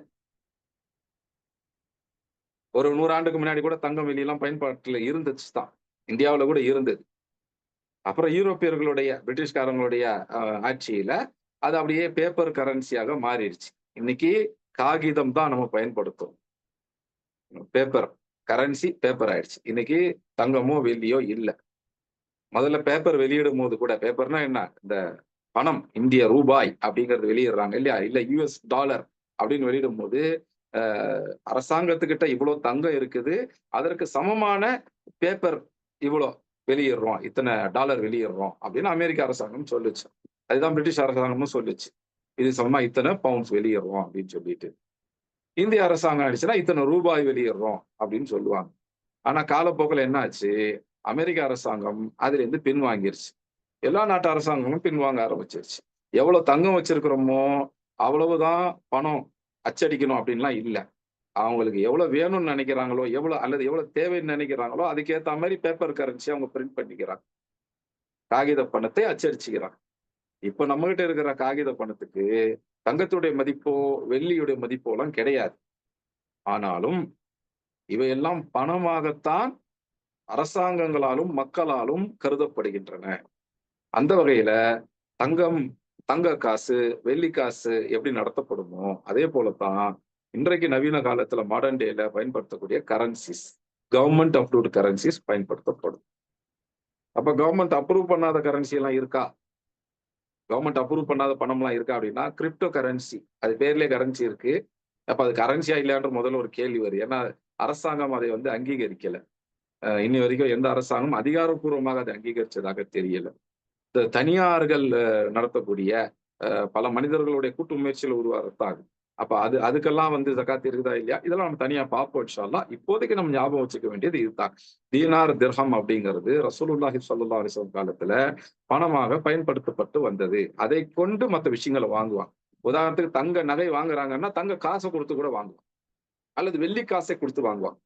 A: ஒரு 100 ஆண்டுக்கு முன்னாடி கூட தங்கம், வெள்ளி எல்லாம் பயன்பாட்டுல இருந்துச்சு தான். இந்தியாவுல கூட இருந்தது. அப்புறம் யூரோப்பியர்களுடைய, பிரிட்டிஷ்காரங்களுடைய ஆட்சியில அது அப்படியே பேப்பர் கரன்சியாக மாறிடுச்சு. இன்னைக்கு காகிதம் தான் நம்ம பயன்படுத்தும். பேப்பர் கரன்சி பேப்பர் ஆயிடுச்சு. இன்னைக்கு தங்கமோ வெள்ளியோ இல்ல. முதல்ல பேப்பர் வெளியிடும் போது கூட, பேப்பர்னா என்ன, இந்த பணம், இந்திய ரூபாய் அப்படிங்கிறது வெளியிடுறாங்க இல்லையா, இல்ல யுஎஸ் டாலர் அப்படின்னு வெளியிடும் போது அரசாங்கத்துக்கிட்ட இவ்வளவு தங்கம் இருக்குது, அதற்கு சமமான பேப்பர் இவ்வளோ வெளியிடுறோம், இத்தனை டாலர் வெளியிடுறோம் அப்படின்னு அமெரிக்க அரசாங்கம் சொல்லுச்சு. அதுதான் பிரிட்டிஷ் அரசாங்கமும் சொல்லுச்சு, இது சமமா இத்தனை பவுண்ட்ஸ் வெளியிடுறோம் அப்படின்னு சொல்லிட்டு. இந்திய அரசாங்கம் ஆயிடுச்சுன்னா இத்தனை ரூபாய் வெளியிடுறோம் அப்படின்னு சொல்லுவாங்க. ஆனா காலப்போக்கில் என்ன ஆச்சு, அமெரிக்க அரசாங்கம் அதுல இருந்து பின்வாங்கிருச்சு. எல்லா நாட்டு அரசாங்கமும் பின்வாங்க ஆரம்பிச்சிருச்சு. எவ்வளவு தங்கம் வச்சிருக்கிறோமோ அவ்வளவுதான் பணம் அச்சடிக்கணும் அப்படின்லாம் இல்லை. அவங்களுக்கு எவ்வளவு வேணும்னு நினைக்கிறாங்களோ, எவ்வளவு தேவைன்னு நினைக்கிறாங்களோ அதுக்கேத்த மாதிரி பேப்பர் கரன்சி அவங்க பிரிண்ட் பண்ணிக்கிறாங்க, காகித பணத்தை அச்சடிச்சுக்கிறாங்க. இப்ப நம்ம கிட்ட இருக்கிற காகித பணத்துக்கு தங்கத்துடைய மதிப்போ வெள்ளியுடைய மதிப்போ எல்லாம் கிடையாது. ஆனாலும் இவையெல்லாம் பணமாகத்தான் அரசாங்கங்களாலும் மக்களாலும் கருதப்படுகின்றன. அந்த வகையில தங்கம், தங்க காசு, வெள்ளி காசு எப்படி நடத்தப்படுமோ அதே போலதான் இன்றைக்கு நவீன காலத்துல மாடர்ன் டேல பயன்படுத்தக்கூடிய கரன்சிஸ், கவர்மெண்ட் அப்ரூவ்டு கரன்சிஸ் பயன்படுத்தப்படும். அப்ப கவர்மெண்ட் அப்ரூவ் பண்ணாத கரன்சி எல்லாம் இருக்கா? கவர்மெண்ட் அப்ரூவ் பண்ணாத பணம் எல்லாம் இருக்கா அப்படின்னா கிரிப்டோ கரன்சி, அது பேர்லயே கரன்சி இருக்கு. அப்ப அது கரன்சியா இல்லையான்ற முதல்ல ஒரு கேள்வி வருது. ஏன்னா அரசாங்கம் அதை அங்கீகரிக்கல. இன்னி வரைக்கும் எந்த அரசாங்கம் அதிகாரப்பூர்வமாக அதை அங்கீகரிச்சதாக தெரியல. தனியார்கள் நடத்தக்கூடிய பல மனிதர்களுடைய கூட்டு முயற்சியில் உருவாகத்தான். அப்ப அதுக்கெல்லாம் ஜகாத் இருக்குதா இல்லையா, இதெல்லாம் நம்ம தனியா பார்ப்போம் இன்ஷா அல்லாஹ். இப்போதைக்கு நம்ம ஞாபகம் வச்சுக்க வேண்டியது இதுதான். தீனார், திர்ஹம் அப்படிங்கிறது ரசூலுல்லாஹி ஸல்லல்லாஹு அலைஹி வஸல்லம் காலத்துல பணமாக பயன்படுத்தப்பட்டு வந்தது. அதை கொண்டு மத்த விஷயங்கள வாங்குவாங்க. உதாரணத்துக்கு தங்க நகை வாங்குறாங்கன்னா, தங்க காச குடுத்து கூட வாங்குவாங்க. அல்லது வெள்ளி காசை குடுத்து வாங்குவாங்க.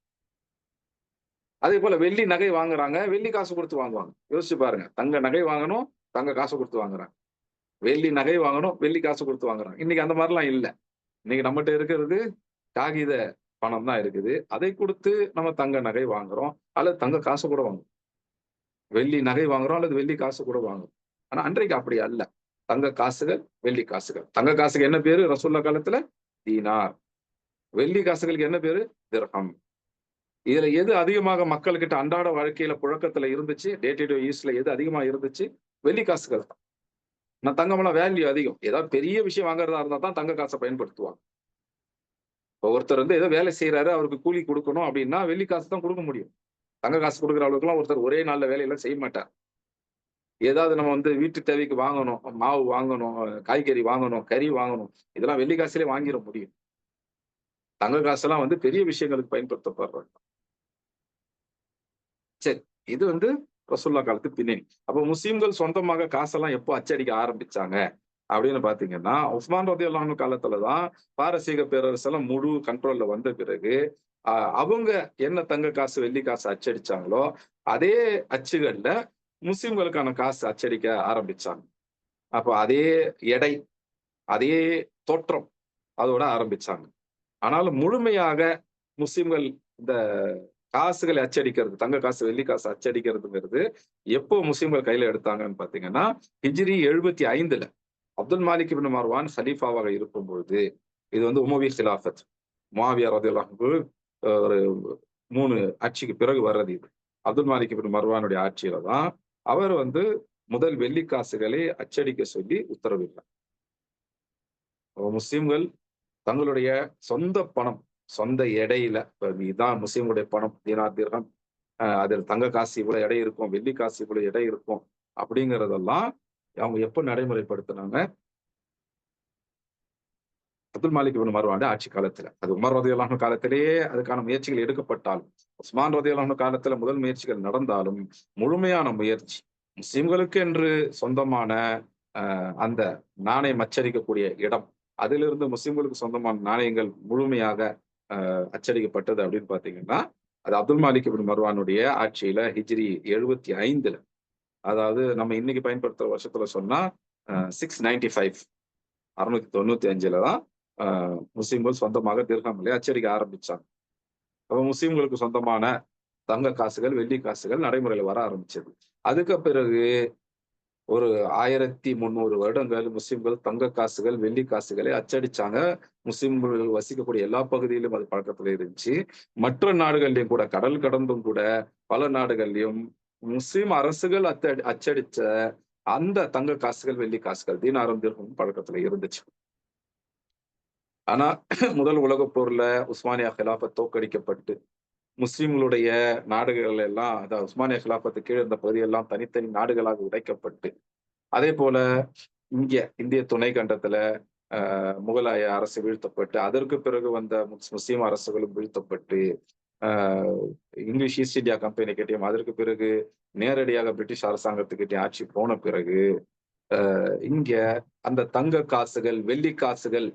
A: அதேபோல வெள்ளி நகை வாங்குறாங்க, வெள்ளி காசு குடுத்து வாங்குவாங்க. யோசிச்சு பாருங்க. தங்க நகை வாங்கணும், தங்க காசு குடுத்து வாங்குறாங்க. வெள்ளி நகை வாங்கணும், வெள்ளி காசு குடுத்து வாங்குறாங்க. இன்னைக்கு அந்த மாரிலாம் இல்ல. இன்னைக்கு நம்மட்ட இருக்கிறது காகித பணம் தான் இருக்குது. அதை குடுத்து நம்ம தங்க நகை வாங்குறோம். அல்லது தங்க காசு கூட வாங்குறோம். வெள்ளி நகை வாங்குறோம் அல்லது வெள்ளி காசு கூட வாங்குறோம். ஆனா அன்றைக்கு அப்படி அல்ல. தங்க காசுகள், வெள்ளி காசுகள். தங்க காசுக்கு என்ன பேரு ரசூலுல்லாஹ் காலத்துல? தீனார். வெள்ளி காசுகளுக்கு என்ன பேரு? திர்ஹம். இதுல எது அதிகமாக மக்கள்கிட்ட அன்றாட வாழ்க்கையில புழக்கத்துல இருந்துச்சு, டே டு டே யூஸ்ல எது அதிகமா இருந்துச்சு? வெள்ளி காசுகள் தான். ஆனா தங்கமெல்லாம் வேல்யூ அதிகம். ஏதாவது பெரிய விஷயம் வாங்குறதா இருந்தா தான் தங்க காச பயன்படுத்துவாங்க. இப்ப ஒருத்தர் ஏதோ வேலை செய்றாரு, அவருக்கு கூலி குடுக்கணும் அப்டின்னா, வெள்ளி காசு தான் குடுக்க முடியும். தங்க காசு குடுக்குற அளவுக்குலாம் ஒருத்தர் ஒரே நாள்ல வேலையெல்லாம் செய்ய மாட்டார். ஏதாவது நம்ம வீட்டு தேவைக்கு வாங்கணும், மாவு வாங்கணும், காய்கறி வாங்கணும், கறி வாங்கணும். இதெல்லாம் வெள்ளி காசுலயே வாங்கிற முடியும். தங்க காசெல்லாம் பெரிய விஷயங்களுக்கு பயன்படுத்தப்படுறது. சரி. இது ரசூலுல்லாஹ் காலத்து பின்னணி. அப்ப முஸ்லிம்கள் சொந்தமாக காசெல்லாம் எப்போ அச்சடிக்க ஆரம்பிச்சாங்க? அப்படின்னு பார்த்தீங்கன்னா, உஸ்மான் ரலியல்லாஹு அன்ஹு காலத்துல தான் பாரசீக பேரரசெல்லாம் முழு கண்ட்ரோல்ல வந்த பிறகு, அ அவங்க என்ன தங்க காசு, வெள்ளி காசு அச்சடிச்சாங்களோ, அதே அச்சுகள்ல முஸ்லிம்களுக்கான காசு அச்சடிக்க ஆரம்பிச்சாங்க. அப்ப அதே எடை, அதே தோற்றம் அதோட ஆரம்பிச்சாங்க. ஆனாலும் முழுமையாக முஸ்லிம்கள் இந்த காசுகளை அச்சடிக்கிறது, தங்க காசு, வெள்ளி காசு அச்சடிக்கிறதுங்கிறது எப்போ முஸ்லிம்கள் கையில எடுத்தாங்கன்னு பார்த்தீங்கன்னா, ஹிஜ்ரி 75ல அப்துல் மாலிக் இப்னு மர்வான் கலீஃபாவாக இருக்கும்பொழுது, இது உமவி கிலாஃபத். முஆவியா ரலியல்லாஹு அன்ஹு ஒரு 3 ஆட்சிக்கு பிறகு வர்றது இது. அப்துல் மாலிக் இப்னு மர்வானுடைய ஆட்சியில தான் அவர் முதல் வெள்ளி காசுகளை அச்சடிக்க சொல்லி உத்தரவிட்டார். முஸ்லிம்கள் தங்களுடைய சொந்த பணம், சொந்த எடையில இதான் முஸ்லிம்களுடைய பணம், தீனார், திர்ஹம். அதில் தங்க காசு இவ்வளவு எடை இருக்கும், வெள்ளி காசு இவ்வளவு எடை இருக்கும். அப்படிங்கிறதெல்லாம் அவங்க எப்ப நடைமுறைப்படுத்துனாங்க? அப்துல் மாலிக் இப்னு மர்வானுடைய ஆட்சி காலத்துல. அது உமர் ரலியல்லாஹு அன்ஹு காலத்திலேயே அதுக்கான முயற்சிகள் எடுக்கப்பட்டாலும், உஸ்மான் ரலியல்லாஹு அன்ஹு காலத்துல முதல் முயற்சிகள் நடந்தாலும், முழுமையான முயற்சி முஸ்லிம்களுக்கு என்று சொந்தமான அந்த நாணயம் அச்சடிக்கக்கூடிய இடம், அதிலிருந்து முஸ்லிம்களுக்கு சொந்தமான நாணயங்கள் முழுமையாக அச்சடிக்கப்பட்டது அப்படின்னு பார்த்தீங்கன்னா, அது அப்துல் மாலிக் இப்னு மர்வானுடைய ஆட்சியில ஹிஜ்ரி 75ல. அதாவது நம்ம இன்னைக்கு பயன்படுத்துற வருஷத்துல சொன்னா 695 695ல தான் அ முஸ்லிம்கள் சொந்தமாக திர்ஹம்களை அச்சடிக்க ஆரம்பிச்சாங்க. அப்ப முஸ்லிம்களுக்கு சொந்தமான தங்க காசுகள், வெள்ளி காசுகள் நடைமுறையில வர ஆரம்பிச்சது. அதுக்கு பிறகு ஒரு 1300 வருடங்கள் முஸ்லிம்கள் தங்க காசுகள், வெள்ளி காசுகளை அச்சடிச்சாங்க. முஸ்லிம்கள் வசிக்கக்கூடிய எல்லா பகுதியிலும் அது பழக்கத்துல இருந்துச்சு. மற்ற நாடுகள்லயும் கூட, கடல் கடந்தும் கூட பல நாடுகள்லயும் முஸ்லிம் அரசுகள் அச்சடிச்ச அந்த தங்க காசுகள், வெள்ளி காசுகள், தீனாரும், திர்ஹமும் பழக்கத்துல இருந்துச்சு. ஆனா முதல் உலகப் போர்ல உஸ்மானியா கிலாஃபத் தோற்கடிக்கப்பட்டு, முஸ்லிம்களுடைய நாடுகள் எல்லாம் அதாவது உஸ்மானியா கிலாஃபத்துக்கு கீழ இருந்த பகுதியெல்லாம் தனித்தனி நாடுகளாக உடைக்கப்பட்டு, அதேபோல இந்திய துணை கண்டத்துல முகலாய அரசு வீழ்த்தப்பட்டு, அதற்கு பிறகு வந்த முஸ்லிம் அரசுகளும் வீழ்த்தப்பட்டு, அ இங்கிலீஷ் ஈஸ்ட் இந்தியா கம்பெனி கிட்டயும், அதற்கு பிறகு நேரடியாக பிரிட்டிஷ் அரசாங்கத்துக்கிட்டயும் ஆட்சி போன பிறகு, இங்க அந்த தங்க காசுகள், வெள்ளி காசுகள்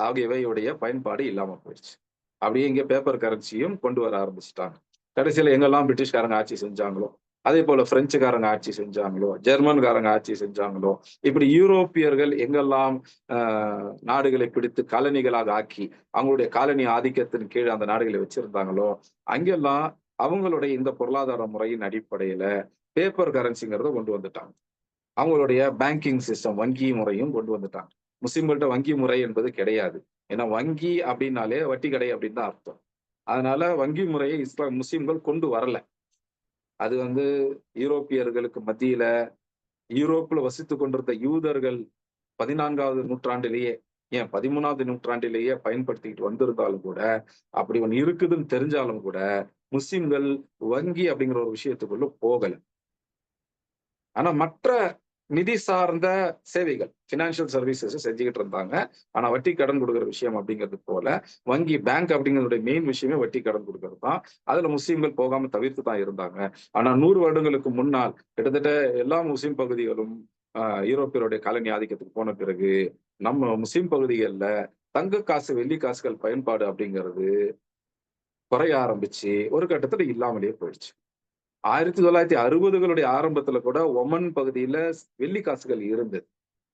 A: ஆகியவையுடைய பயன்பாடு இல்லாம போயிருச்சு. அப்படியே இங்க பேப்பர் கரன்சியும் கொண்டு வர ஆரம்பிச்சுட்டாங்க. கடைசியில எங்கெல்லாம் பிரிட்டிஷ்காரங்க ஆட்சி செஞ்சாங்களோ, அதே போல பிரெஞ்சுக்காரங்க ஆட்சி செஞ்சாங்களோ, ஜெர்மன்காரங்க ஆட்சி செஞ்சாங்களோ, இப்படி யூரோப்பியர்கள் எங்கெல்லாம் அ நாடுகளை பிடித்து காலனிகளாக ஆக்கி, அவங்களுடைய காலனி ஆதிக்கத்தின் கீழ் அந்த நாடுகளை வச்சிருந்தாங்களோ, அங்கெல்லாம் அவங்களுடைய இந்த பொருளாதார முறையின் அடிப்படையில பேப்பர் கரன்சிங்கிறத கொண்டு வந்துட்டாங்க. அவங்களுடைய பேங்கிங் சிஸ்டம், வங்கி முறையும் கொண்டு வந்துட்டாங்க. முஸ்லிம்கள்ட்ட வங்கி முறை என்பது கிடையாது. ஏன்னா வங்கி அப்படின்னாலே வட்டி கடை அப்படின்னு தான் அர்த்தம். அதனால வங்கி முறையை முஸ்லிம்கள் கொண்டு வரல. அது யூரோப்பியர்களுக்கு மத்தியில யூரோப்ல வசித்துக் கொண்டிருந்த யூதர்கள் 14வது நூற்றாண்டிலேயே, ஏன் 13வது நூற்றாண்டிலேயே பயன்படுத்திக்கிட்டு வந்திருந்தாலும் கூட, அப்படி ஒண்ணு இருக்குதுன்னு தெரிஞ்சாலும் கூட, முஸ்லிம்கள் வங்கி அப்படிங்கிற ஒரு விஷயத்துக்குள்ள போகல. ஆனா மற்ற நிதி சார்ந்த சேவைகள், பினான்சியல் சர்வீசஸ் செஞ்சுக்கிட்டு இருந்தாங்க. ஆனா வட்டி கடன் கொடுக்குற விஷயம் அப்படிங்கிறது போல, வங்கி பேங்க் அப்படிங்கிறதுடைய மெயின் விஷயமே வட்டி கடன் கொடுக்கிறது தான். அதுல முஸ்லிம்கள் போகாம தவிர்த்து தான் இருந்தாங்க. ஆனா 100 வருடங்களுக்கு முன்னால் கிட்டத்தட்ட எல்லா முஸ்லிம் பகுதிகளும் யூரோப்பியருடைய காலனி ஆதிக்கத்துக்கு போன பிறகு, நம்ம முஸ்லிம் பகுதிகள்ல தங்க காசு, வெள்ளி காசுகள் பயன்பாடு அப்படிங்கிறது குறைய ஆரம்பிச்சு, ஒரு கட்டத்துல இல்லாமலேயே போயிடுச்சு. 1960களுடைய ஆரம்பத்துல கூட ஒமன் பகுதியில வெள்ளி காசுகள் இருந்தது.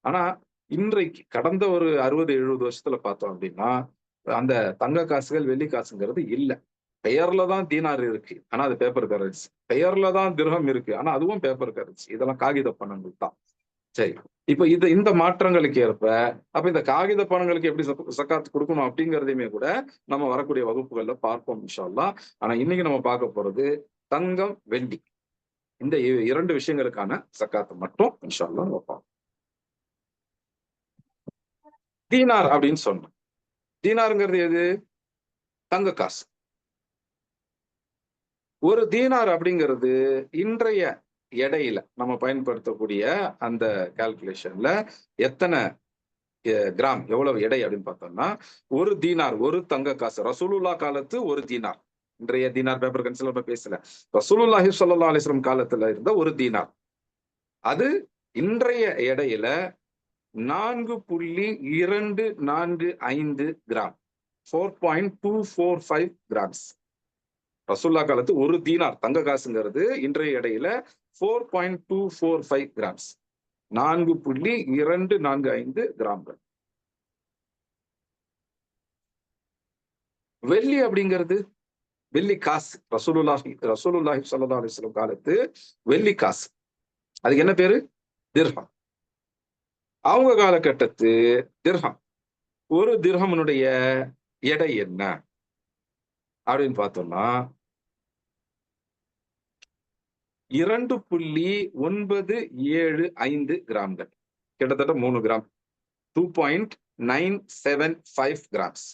A: ஆனா, இன்றைக்கு கடந்த ஒரு 60, 70 வருஷத்துல பார்த்தோம் அப்படின்னா, அந்த தங்க காசுகள், வெள்ளி காசுங்கிறது இல்ல. பெயர்ல தான் தீனார் இருக்கு. ஆனா அது பேப்பர் கரன்சி. பெயர்ல தான் திர்ஹம் இருக்கு. ஆனா அதுவும் பேப்பர் கரன்சி. இதெல்லாம் காகித பணங்கள் தான். சரி. இப்ப இந்த மாற்றங்களுக்கு ஏற்ப, அப்ப இந்த காகித பணங்களுக்கு எப்படி சக்காத் குடுக்கணும் அப்படிங்கிறதையுமே கூட நம்ம வரக்கூடிய வகுப்புகள்ல பார்ப்போம் இன்ஷா அல்லாஹ். ஆனா இன்னைக்கு நம்ம பார்க்க போறது தங்கம், வெள்ளி. இந்த 2 விஷயங்களுக்கான சக்காத்த மட்டும் இன்ஷா அல்லாஹ் நம்ம பார்ப்போம். தீனார் அப்படின்னு சொன்னோம். தீனார்ங்கிறது எது? தங்க காசு. ஒரு தீனார் அப்படிங்கிறது இன்றைய எடையில நம்ம பயன்படுத்தக்கூடிய அந்த கால்குலேஷன்ல எத்தன கிராம் எவ்வளவு எடை அப்படின்னு பார்த்தோம்னா, ஒரு தீனார், ஒரு தங்க காசு. ரசூலுல்லாஹ் காலத்து ஒரு தீனார். இன்றைய தீனார் பேப்பர் கரன்சில நம்ம பேசல. ரசூலுல்லாஹி ஸல்லல்லாஹு அலைஹி வஸல்லம் காலத்துல இருந்த ஒரு தீனார். அது இன்றைய எடையில 4.245 கிராம். 4.245 கிராம்ஸ். ரசூலுல்லாஹ் காலத்து ஒரு தீனார் தங்க காசுங்கிறது இன்றைய எடையில 4.245 கிராம்ஸ். 4.245 கிராம்கள். வெள்ளி அப்படிங்கிறது வெள்ளி காசு. ரசூலுல்லாஹி ஸல்லல்லாஹு அலைஹி வஸல்லம் காலத்து வெள்ளி காசு. அதுக்கு என்ன பேரு? திர்ஹம். அவங்க காலகட்டத்து திர்ஹம். ஒரு திர்ஹம்னுடைய எடை என்ன? அப்படின்னு பார்த்தோம்னா 2.975 கிராம்கள். கிட்டத்தட்ட 3 கிராம். 2.975 கிராம்ஸ்.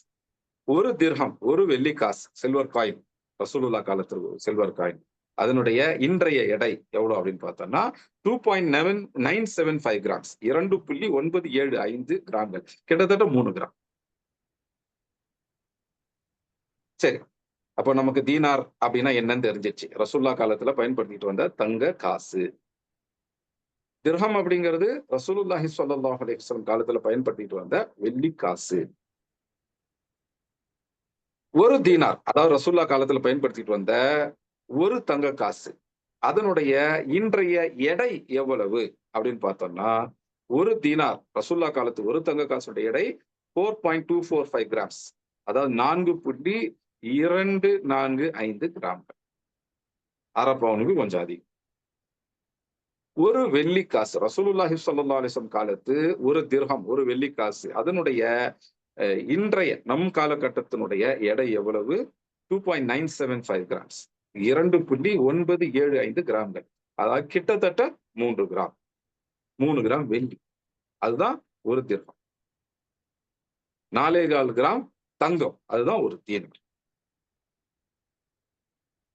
A: ஒரு திர்ஹம், ஒரு வெள்ளி காசு, சில்வர் காயின். ரசூலுல்லாஹ் காலத்துல சில்வர் காயின். அதனுடைய இன்றைய எடை எவ்வளவு அப்படின்னு பார்த்தோம்னா 2.975 கிராம்ஸ். 2.975 கிராம்கள். கிட்டத்தட்ட 3 கிராம். சரி. அப்போ நமக்கு தீனார் அப்படின்னா என்னன்னு தெரிஞ்சிருச்சு. ரசூலுல்லாஹ் காலத்துல பயன்படுத்திட்டு வந்த தங்க காசு. திர்ஹம் அப்படிங்கிறது ரசூலுல்லாஹி ஸல்லல்லாஹு அலைஹி வஸல்லம் காலத்துல பயன்படுத்திட்டு வந்த வெள்ளி காசு. ஒரு தீனார், அதாவது ரசூலுல்லாஹ் காலத்துல பயன்படுத்திட்டு வந்த ஒரு தங்க காசு. அதனுடைய இன்றைய எடை எவ்வளவு அப்படின்னு பார்த்தோம்னா, ஒரு தீனார் ரசூலுல்லாஹ் காலத்து ஒரு தங்க காசுடைய எடை 4.245 கிராம்ஸ். அதாவது 4.245 கிராம்கள். அரை பவுனுக்கு கொஞ்சம் அதிகம். ஒரு வெள்ளி காசு ரசூலுல்லாஹி ஸல்லல்லாஹு அலைஹி வஸல்லம் காலத்து ஒரு திர்ஹம், ஒரு வெள்ளி காசு. அதனுடைய இன்றைய நம் காலகட்டத்தினுடைய எடை எவ்வளவு? 2.975 கிராம்ஸ். 2.975 கிராம்கள். அதாவது கிட்டத்தட்ட 3 கிராம். 3 கிராம் வெள்ளி. அதுதான் ஒரு திர்ஹம். 4.25 கிராம் தங்கம். அதுதான் ஒரு தீனார்.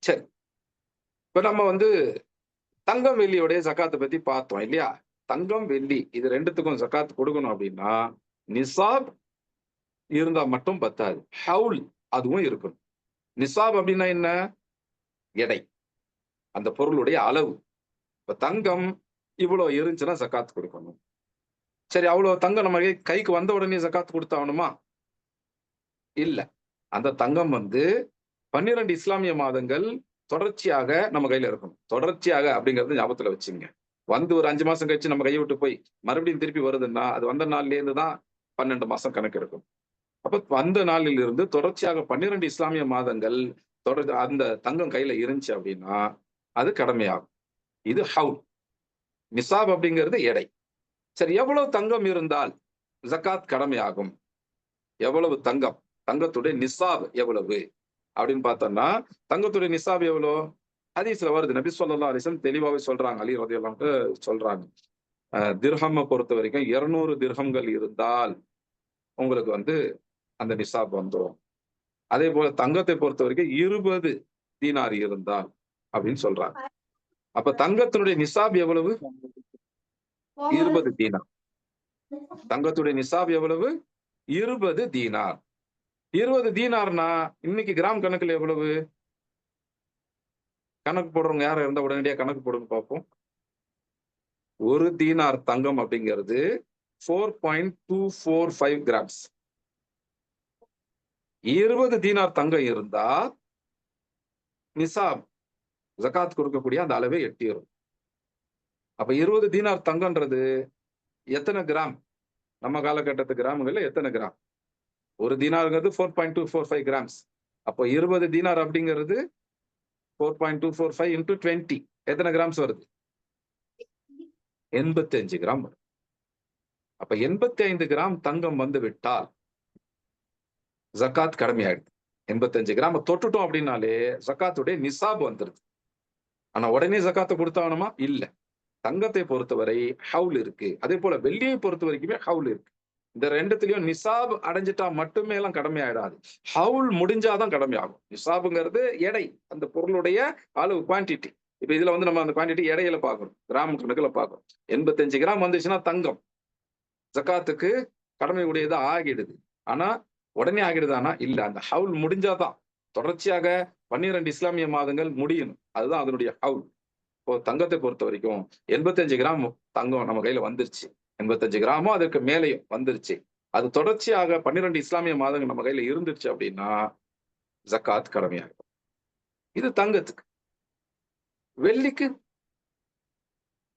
A: சரி. இப்ப நம்ம தங்கம், வெள்ளியோடைய ஜக்காத்த பத்தி பார்த்தோம் இல்லையா? தங்கம், வெள்ளி இது 2த்துக்கும் ஜக்காத் கொடுக்கணும் அப்படின்னா, நிசாப் இருந்தா மட்டும் பத்தாது. ஹவுல் அதுவும் இருக்கணும். நிசாப் அப்படின்னா என்ன? எடை. அந்த பொருளுடைய அளவு. இப்ப தங்கம் இவ்வளோ இருந்துச்சுன்னா ஜக்காத் கொடுக்கணும். சரி, அவ்வளோ தங்கம் நம்ம கைக்கு வந்த உடனே ஜக்காத் குடுத்தாகணுமா? இல்ல. அந்த தங்கம் 12 இஸ்லாமிய மாதங்கள் தொடர்ச்சியாக நம்ம கையில இருக்கணும். தொடர்ச்சியாக அப்படிங்கிறத ஞாபகத்துல வச்சுக்கங்க. ஒரு 5 மாசம் கழிச்சு நம்ம கைய விட்டு போய் மறுபடியும் திருப்பி வருதுன்னா, அது வந்த நாள்ல இருந்து தான் 12 மாசம் கணக்கு எடுக்கும். அப்ப வந்த நாளில் இருந்து தொடர்ச்சியாக 12 இஸ்லாமிய மாதங்கள் அந்த தங்கம் கையில இருந்துச்சு அப்படின்னா, அது கடமையாகும். இது ஹவுல். நிசாப் அப்படிங்கிறது எடை. சரி, எவ்வளவு தங்கம் இருந்தால் ஜக்காத் கடமையாகும்? எவ்வளவு தங்கம்? தங்கத்துடைய நிசாப் எவ்வளவு? அப்படின்னு பார்த்தோம்னா, தங்கத்துடைய நிசாப் எவ்வளோ? ஹதீஸ்ல வருது. நபி ஸல்லல்லாஹு அலைஹி வஸல்லம் தெளிவாவே சொல்றாங்க. அலி ரலியல்லாஹு அன்ஹு சொல்றாங்க. திர்ஹம்ம பொறுத்தவரைக்கும் 200 திர்ஹம்கள் இருந்தால் உங்களுக்கு அந்த நிசாப் வந்துரும். அதேபோல தங்கத்தை பொறுத்தவரைக்கும் 20 தீனார் இருந்தால் அப்படின்னு சொல்றாங்க. அப்ப தங்கத்தினுடைய நிசாப் எவ்வளவு? 20 தீனார். தங்கத்துடைய நிசாப் எவ்வளவு? 20 தீனார். 20 தீனார்னா இன்னைக்கு கிராம் கணக்குல எவ்வளவு? கணக்கு போடுறவங்க யாரும் இருந்தா உடனடியா கணக்கு போடுங்க பார்ப்போம். 1 தீனார் தங்கம் அப்படிங்கிறது 4.245 கிராம்ஸ். 20 தீனார் தங்கம் இருந்தா நிசாப் ஜகாத் கொடுக்கக்கூடிய அந்த அளவை எட்டிரும். அப்ப 20 தீனார் தங்கம்ன்றது எத்தனை கிராம்? நம்ம காலகட்டத்து கிராமுகள்ல எத்தனை கிராம்? ஒரு தீனார்ங்கிறது 4.245 கிராம்ஸ். அப்போ 20 தீனார் அப்படிங்கிறது 4.245 into 20 எத்தனை கிராம்ஸ் வருது? 85 கிராம் வரும். அப்ப 85 கிராம் தங்கம் வந்து விட்டால் ஜகாத் கடமையாயிடுது. 85 கிராம் தொட்டுட்டோம் அப்படின்னாலே ஜகாத்துடைய நிசாப் வந்துருது. ஆனா உடனே ஜகாத்தை கொடுத்தாகணுமா? இல்ல. தங்கத்தை பொறுத்தவரை ஹவுல் இருக்கு. அதே போல வெள்ளியை பொறுத்த வரைக்குமே ஹவுல் இருக்கு. இந்த ரெண்டுத்திலயும் நிசாப் அடைஞ்சிட்டா மட்டுமே எல்லாம் கடமை ஆயிடாது. ஹவுல் முடிஞ்சாதான் கடமை ஆகும். நிசாபுங்கிறது எடை, அந்த பொருளுடைய அளவு, குவான்டிட்டி. இப்ப இதுல வந்து நம்ம அந்த குவான்டிட்டி எடையில பாக்குறோம், கிராம் கணக்குல பாக்குறோம். 85 கிராம் வந்துச்சுன்னா தங்கம் ஜகாத்துக்கு கடமை உடையதா ஆகிடுது. ஆனா உடனே ஆகிடுதானா? இல்ல. அந்த ஹவுல் முடிஞ்சாதான். தொடர்ச்சியாக 12 இஸ்லாமிய மாதங்கள் முடியணும். அதுதான் அதனுடைய ஹவுல். இப்போ தங்கத்தை பொறுத்த வரைக்கும் 85 கிராம் தங்கம் நம்ம கையில வந்துருச்சு. 85 கிராமோ அதற்கு மேலேயும் வந்துருச்சு. அது தொடர்ச்சியாக 12 இஸ்லாமிய மாதங்கள் நம்ம கையில இருந்துச்சு அப்படின்னா ஜக்காத் கடமையாகும். இது தங்கத்துக்கு. வெள்ளிக்கு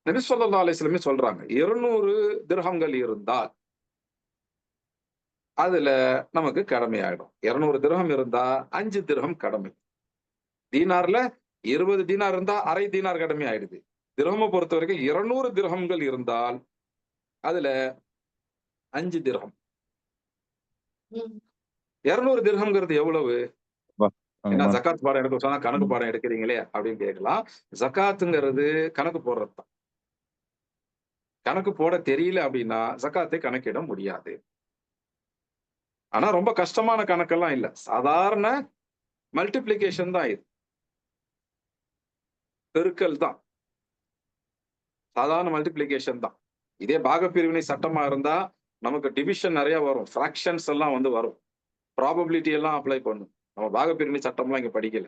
A: நபி ஸல்லல்லாஹு அலைஹி வஸல்லம் சொல்றாங்க, 200 திர்ஹம்கள் இருந்தால் அதுல நமக்கு கடமையாயிடும். 200 திர்ஹம் இருந்தா 5 திர்ஹம் கடமை. தீனார்ல 20 தீனார் இருந்தா அரை தீனார் கடமை ஆயிடுது. திர்ஹமை பொறுத்த வரைக்கும் 200 திர்ஹம்கள் இருந்தால் அதுல 5 திர்ஹம். 200 திர்ஹம்ங்கிறது எவ்வளவு? ஏன்னா ஜகாத் பாடம் எடுக்க சொன்னா கணக்கு பாடம் எடுக்கிறீங்களே அப்படின்னு கேட்கலாம். ஜகாத்துங்கிறது கணக்கு போடுறதுதான். கணக்கு போட தெரியல அப்படின்னா ஜகாத்தை கணக்கிட முடியாது. ஆனா ரொம்ப கஷ்டமான கணக்கெல்லாம் இல்ல. சாதாரண மல்டிப்ளிகேஷன் தான் இது. பெருக்கல் தான். சாதாரண மல்டிப்ளிகேஷன் தான். இதே பாகப்பிரிவினை சட்டமா இருந்தா நமக்கு டிவிஷன் நிறைய வரும். ஃபிராக்ஷன்ஸ் எல்லாம் வந்து வரும். ப்ராபபிலிட்டி எல்லாம் அப்ளை பண்ணும். நம்ம பாகப்பிரிவினை சட்டம்லாம் இங்க படிக்கல.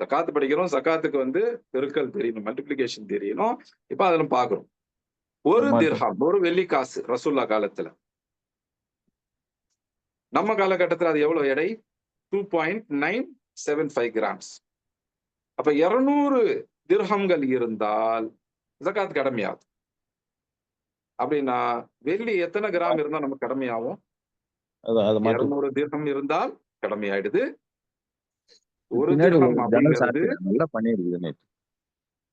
A: ஜகாத் படிக்கிறோம். ஜகாத்துக்கு வந்து பெருக்கல் தெரியணும், மல்டிப்ளிகேஷன் தெரியணும். இப்ப அதுல பாக்குறோம். ஒரு திர்ஹம், ஒரு வெள்ளி காசு ரசூல்லா காலத்துல. நம்ம காலகட்டத்துல அது எவ்வளவு எடை? 2.975 கிராம்ஸ். அப்ப 200 திர்ஹம்கள் இருந்தால் ஜகாத் கடமையாகும். அப்படின்னா வெள்ளி எத்தனை கிராம் இருந்தா நமக்கு கடமையாகும்? 200 திர்ஹம் இருந்தால் கடமையாயிடுது. ஒரு திர்ஹம் அப்படிங்கிறது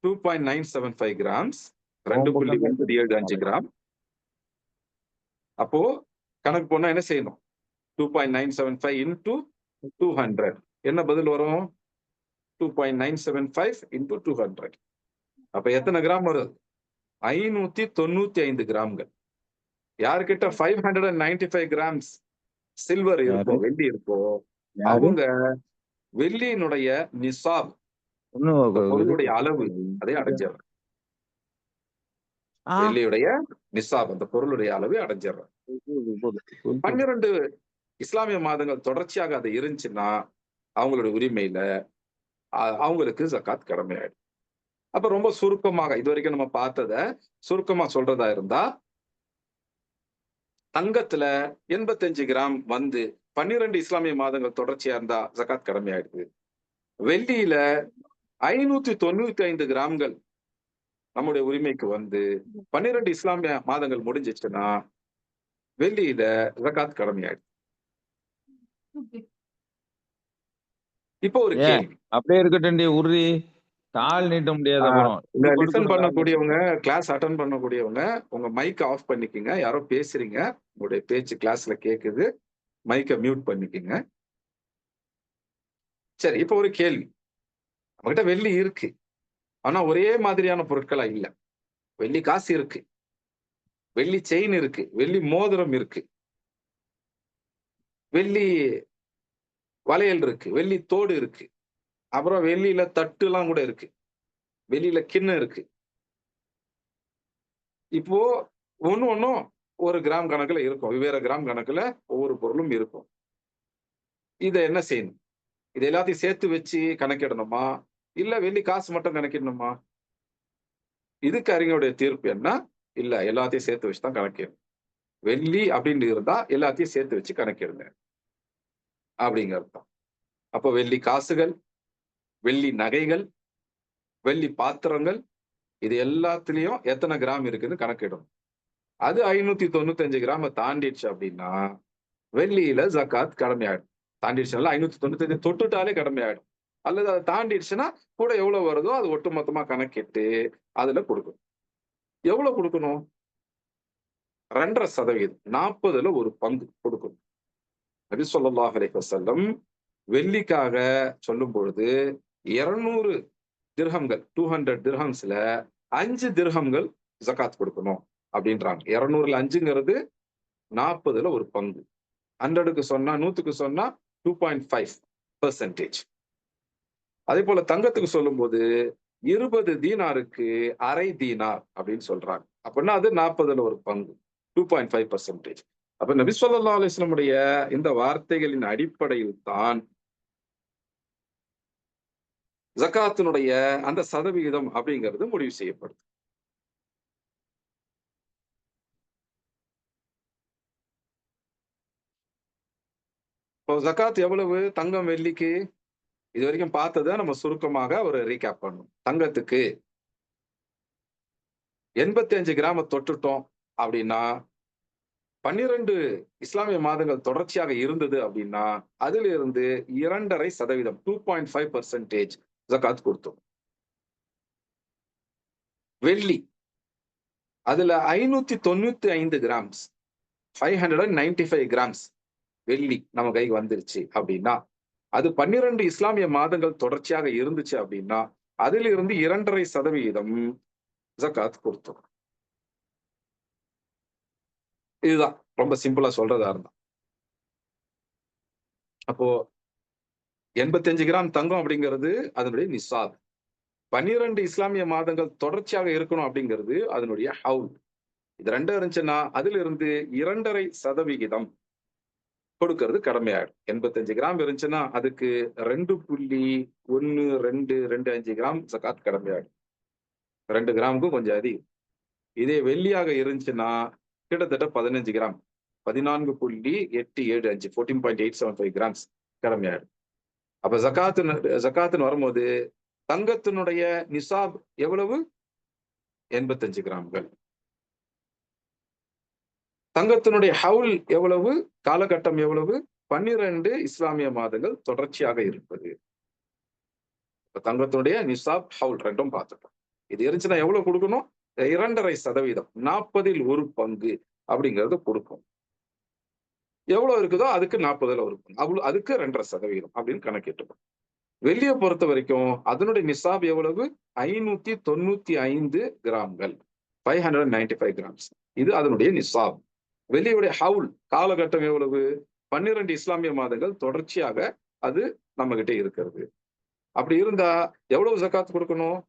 A: 2.975 கிராம்ஸ், 2.975 கிராம். அப்போ கணக்கு போனா என்ன செய்யணும்? 2.975 into 200 என்ன பதில் வரும்? 2.975 into 200. அப்ப எத்தனை கிராம் வரும்? 595 கிராம்கள். யாருக்கிட்ட 595 கிராம்ஸ் சில்வர் இருக்கோ, வெள்ளி இருக்கோ, அவங்க வெள்ளியினுடைய நிசாப், பொருளுடைய அளவு அதை அடைஞ்சிடறாங்க. வெள்ளியுடைய நிசாப், அந்த பொருளுடைய அளவை அடைஞ்சிடறாங்க. 12 இஸ்லாமிய மாதங்கள் தொடர்ச்சியாக அது இருந்துச்சுன்னா அவங்களுடைய உரிமையில அவங்களுக்கு ஜகாத் கடமையாயிடும். அப்ப ரொம்ப சுருக்கமாக இதுவரைக்கும் நம்ம பார்த்தத சுருக்கமா சொல்றதா இருந்தா, தங்கத்துல 85 கிராம் வந்து 12 இஸ்லாமிய மாதங்கள் தொடர்ச்சியா இருந்தா ஜகாத் கடமையாயிடுது. வெள்ளியில 595 கிராம்கள் நம்முடைய உரிமைக்கு வந்து 12 இஸ்லாமிய மாதங்கள் முடிஞ்சிச்சுன்னா வெள்ளியில ஜகாத் கடமையாயிடுது. இப்போ ஒரு கேள்வி.
B: அப்படியே இருக்கட்டும், உருளி கால் நீட்ட முடியாது. அப்புறம்
A: லிசன் பண்ணக்கூடியவங்க, கிளாஸ் அட்டெண்ட் பண்ணக்கூடியவங்க உங்க மைக் ஆஃப் பண்ணிக்கங்க. யாரோ பேசுறீங்க, உங்களுடைய பேச்சு கிளாஸ்ல கேக்குது, மைக்க மியூட் பண்ணிக்கங்க. சரி, இப்போ ஒரு கேள்வி. நம்மகிட்ட வெள்ளி இருக்கு, ஆனா ஒரே மாதிரியான பொருட்களா இல்ல. வெள்ளி காசு இருக்கு, வெள்ளி செயின் இருக்கு, வெள்ளி மோதிரம் இருக்கு, வெள்ளி வளையல் இருக்கு, வெள்ளி தோடு இருக்கு, அப்புறம் வெள்ளியில தட்டு எல்லாம் கூட இருக்கு, வெளியில கிண்ணம் இருக்கு. இப்போ ஒண்ணும் ஒரு கிராம் கணக்குல இருக்கும். வெவ்வேறு கிராம் கணக்குல ஒவ்வொரு பொருளும் இருக்கும். இத என்ன செய்யணும்? இது எல்லாத்தையும் சேர்த்து வச்சு கணக்கிடணுமா? இல்ல வெள்ளி காசு மட்டும் கணக்கிடணுமா? இதுக்கு அறிஞருடைய தீர்ப்பு என்ன? இல்ல எல்லாத்தையும் சேர்த்து வச்சு தான் கணக்கிடணும். வெள்ளி அப்படின்னு இருந்தா எல்லாத்தையும் சேர்த்து வச்சு கணக்கிடுங்க அப்படிங்கிறது தான். அப்போ வெள்ளி காசுகள், வெள்ளி நகைகள், வெள்ளி பாத்திரங்கள் இது எல்லாத்துலயும் எத்தனை கிராம் இருக்குன்னு கணக்கிடணும். அது 595 கிராம தாண்டிடுச்சு அப்படின்னா, வெள்ளியில ஜக்காத் கடமையாயிடும். தாண்டிடுச்சுனால 595 தொட்டுட்டாலே கடமையாயிடும். அல்லது அத தாண்டிடுச்சுன்னா, கூட எவ்வளவு வருதோ அது ஒட்டுமொத்தமா கணக்கிட்டு, அதுல குடுக்கணும். எவ்வளவு குடுக்கணும்? 2.5% 40ல ஒரு பங்கு குடுக்கணும். நபி ஸல்லல்லாஹு அலைஹி வஸல்லம் வெள்ளிக்காக சொல்லும் பொழுது 200 திர்ஹம்கள் 200 திர்ஹம்ஸ்ல 5 திர்ஹம்கள் ஜகாத் கொடுக்கணும் அப்படின்றாங்க. 200ல 5ங்கிறது 40ல ஒரு பங்கு. 100க்கு சொன்னா 100க்கு சொன்னா 2.5%. அதேபோல தங்கத்துக்கு சொல்லும்போது 20 தீனாருக்கு அரை தீனார் அப்படின்னு சொல்றாங்க. அப்படின்னா அது 40ல ஒரு பங்கு. 2.5%. அப்ப நபி ஸல்லல்லாஹு அலைஹி வஸல்லம் உடைய இந்த வார்த்தைகளின் அடிப்படையில் தான் ஜகாத்தினுடைய அந்த சதவிகிதம் அப்படிங்கிறது முடிவு செய்யப்படுது. இப்போ ஜகாத் எவ்வளவு தங்கம், வெள்ளிக்கு? இதுவரைக்கும் பார்த்தத நம்ம சுருக்கமாக ஒரு ரீகேப் பண்ணணும். தங்கத்துக்கு 85 கிராம தொட்டுட்டோம் அப்படின்னா, 12 இஸ்லாமிய மாதங்கள் தொடர்ச்சியாக இருந்தது அப்படின்னா, அதிலிருந்து 2.5% 2.5% ஜகாத் குடுத்தோம். வெள்ளி அதுல 595 கிராம்ஸ் 595 கிராம்ஸ் வெள்ளி நம்ம கைக்கு வந்துருச்சு அப்படின்னா, அது 12 இஸ்லாமிய மாதங்கள் தொடர்ச்சியாக இருந்துச்சு அப்படின்னா, அதிலிருந்து 2.5% ஜகாத் குடுத்தோம். இதுதான். ரொம்ப சிம்பிளா சொல்றதா இருந்தா. அப்போ 85 கிராம் தங்கம் அப்படிங்கிறது அதனுடைய நிசாப். 12 இஸ்லாமிய மாதங்கள் தொடர்ச்சியாக இருக்கணும் அப்படிங்கிறது அதனுடைய ஹவுல். இது 2 இருந்துச்சுன்னா, அதிலிருந்து 2.5% கொடுக்கிறது கடமையாயிடும். 85 கிராம் இருந்துச்சுன்னா, அதுக்கு 2.1225 கிராம் ஜகாத் கடமையாயிடும். 2 கிராமுக்கும் கொஞ்சம் அதிகம். இதே வெள்ளியாக இருந்துச்சுன்னா, கிட்டத்தட்ட 15 கிராம். 14.875 14.875 கிராம்ஸ் கடமையாயிடும். அப்ப ஜகாத்துன்னு வரும்போது, தங்கத்தினுடைய நிசாப் எவ்வளவு? 85 கிராம்கள். தங்கத்தினுடைய ஹவுல் எவ்வளவு? காலகட்டம் எவ்வளவு? 12 இஸ்லாமிய மாதங்கள் தொடர்ச்சியாக இருப்பது. இப்ப தங்கத்தினுடைய நிசாப், ஹவுல் 2ம் பார்த்துட்டோம். இது இருந்துச்சுன்னா எவ்வளவு குடுக்கணும்? 2.5% 40ல் ஒரு பங்கு அப்படிங்கிறத குடுக்கும். எவ்வளவு இருக்குதோ அதுக்கு 40ல ஒரு பங்கு. அதுக்கு 2.5% அப்படின்னு கணக்கிட்டுக்கணும். வெள்ளிய பொறுத்த வரைக்கும் அதனுடைய நிசாப் எவ்வளவு? 595 கிராம்கள். 595 கிராம்ஸ். இது அதனுடைய நிசாப். வெள்ளியுடைய ஹவுல் காலகட்டம் எவ்வளவு? 12 இஸ்லாமிய மாதங்கள் தொடர்ச்சியாக அது நம்மகிட்ட இருக்கிறது. அப்படி இருந்தா எவ்வளவு ஜகாத் குடுக்கணும்?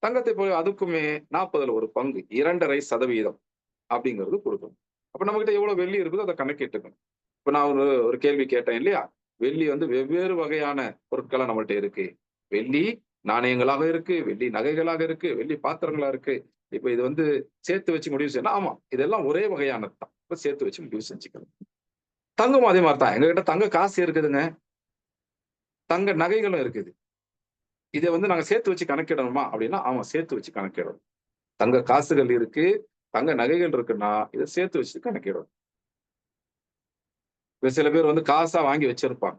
A: தங்கத்தை போல அதுக்குமே 40ல ஒரு பங்கு 2.5% அப்படிங்கிறது குடுக்கணும். அப்ப நம்மகிட்ட எவ்வளவு வெள்ளி இருக்குதோ அத கணக்கிட்டுக்கணும். இப்ப நான் ஒரு ஒரு கேள்வி கேட்டேன் இல்லையா? வெள்ளி வந்து வெவ்வேறு வகையான பொருட்களா நம்மள்ட்ட இருக்கு. வெள்ளி நாணயங்களாக இருக்கு, வெள்ளி நகைகளாக இருக்கு, வெள்ளி பாத்திரங்களா இருக்கு. இப்ப இது வந்து சேர்த்து வச்சு முடிவு செய்யணும். ஆமா. இதெல்லாம் ஒரே வகையானது தான். இப்ப சேர்த்து வச்சு முடிவு செஞ்சுக்கணும். தங்கமும் அதே மாரி தான். எங்ககிட்ட தங்க காசு இருக்குதுங்க. தங்க நகைகளும் இருக்குது. இத வந்து நாங்க சேர்த்து வச்சு கணக்கிடணுமா? அப்படின்னா, ஆமா சேர்த்து வச்சு கணக்கிடணும். தங்க காசுகள் இருக்கு, தங்க நகைகள் இருக்குன்னா, இத சேர்த்து வச்சு கணக்கிடணும். இப்ப சில பேர் வந்து காசா வாங்கி வச்சிருப்பாங்க.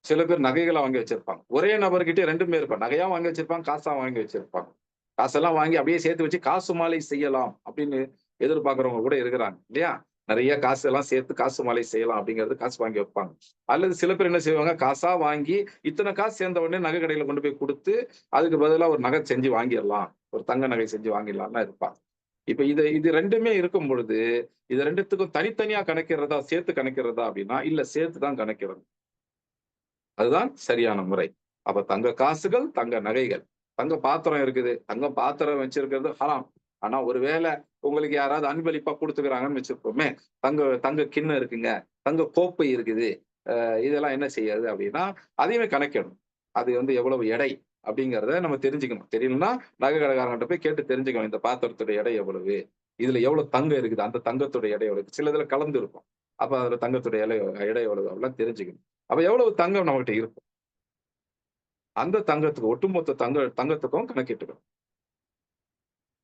A: சில பேர் நகைகளா வாங்கி வச்சிருப்பாங்க. ஒரே நபர்கிட்ட 2மே இருக்கும். நகையா வாங்கி வச்சிருப்பாங்க, காசா வாங்கி வச்சிருப்பாங்க. காசெல்லாம் வாங்கி அப்படியே சேர்த்து வச்சு காசு மாலை செய்யலாம் அப்படின்னு எதிர்பார்க்கிறவங்க கூட இருக்கிறாங்க. இல்லையா? நெறைய காசு எல்லாம் சேர்த்து காசு மாலை செய்யலாம் அப்படிங்கிறது காசு வாங்கி வைப்பாங்க. அல்லது சில பேர் என்ன செய்வாங்க, காசா வாங்கி இத்தன காசு சேர்ந்த உடனே நகை கடையில கொண்டு போய் குடுத்து, அதுக்கு பதிலா ஒரு நகை செஞ்சு வாங்கிரலாம். ஒரு தங்க நகை செஞ்சு வாங்கிடலாம்லாம் இருப்பாங்க. இப்ப இது 2மே இருக்கும் பொழுது, இது 2த்துக்கும் தனித்தனியா கணக்கிடுறதா, சேர்த்து கணக்கிடுறதா அப்படின்னா, இல்ல சேர்த்து தான் கணக்கிடணும். அதுதான் சரியான முறை. அப்ப தங்க காசுகள், தங்க நகைகள். தங்க பாத்திரம் இருக்குது. தங்க பாத்திரம் வச்சிருக்கிறது ஹராம். ஆனா ஒருவேளை உங்களுக்கு யாராவது அன்பளிப்பா கொடுத்துக்கிறாங்கன்னு வச்சிருப்போமே, தங்க தங்க கிண்ணம் இருக்குங்க, தங்க கோப்பை இருக்குது. இதெல்லாம் என்ன செய்யாது அப்படின்னா, அதையுமே கணக்கிடணும். அது வந்து எவ்வளவு எடை அப்படிங்கிறத நம்ம தெரிஞ்சுக்கணும். தெரியலன்னா நகை கடைக்காரங்ககிட்ட போய் கேட்டு தெரிஞ்சுக்கணும். இந்த பாத்திரத்தோட எடை எவ்வளவு? இதுல எவ்வளவு தங்கம் இருக்குது? அந்த தங்கத்தோட எடை எவ்வளவு? சில இதுல கலந்து இருக்கும். அப்ப அதுல தங்கத்தோட எடை எவ்வளவு? அப்படிலாம் தெரிஞ்சுக்கணும். அப்ப எவ்வளவு தங்கம் நம்மகிட்ட இருக்கும்? அந்த தங்கத்துக்கு ஒட்டுமொத்த தங்கத்துக்கும் கணக்கிட்டுக்கணும்.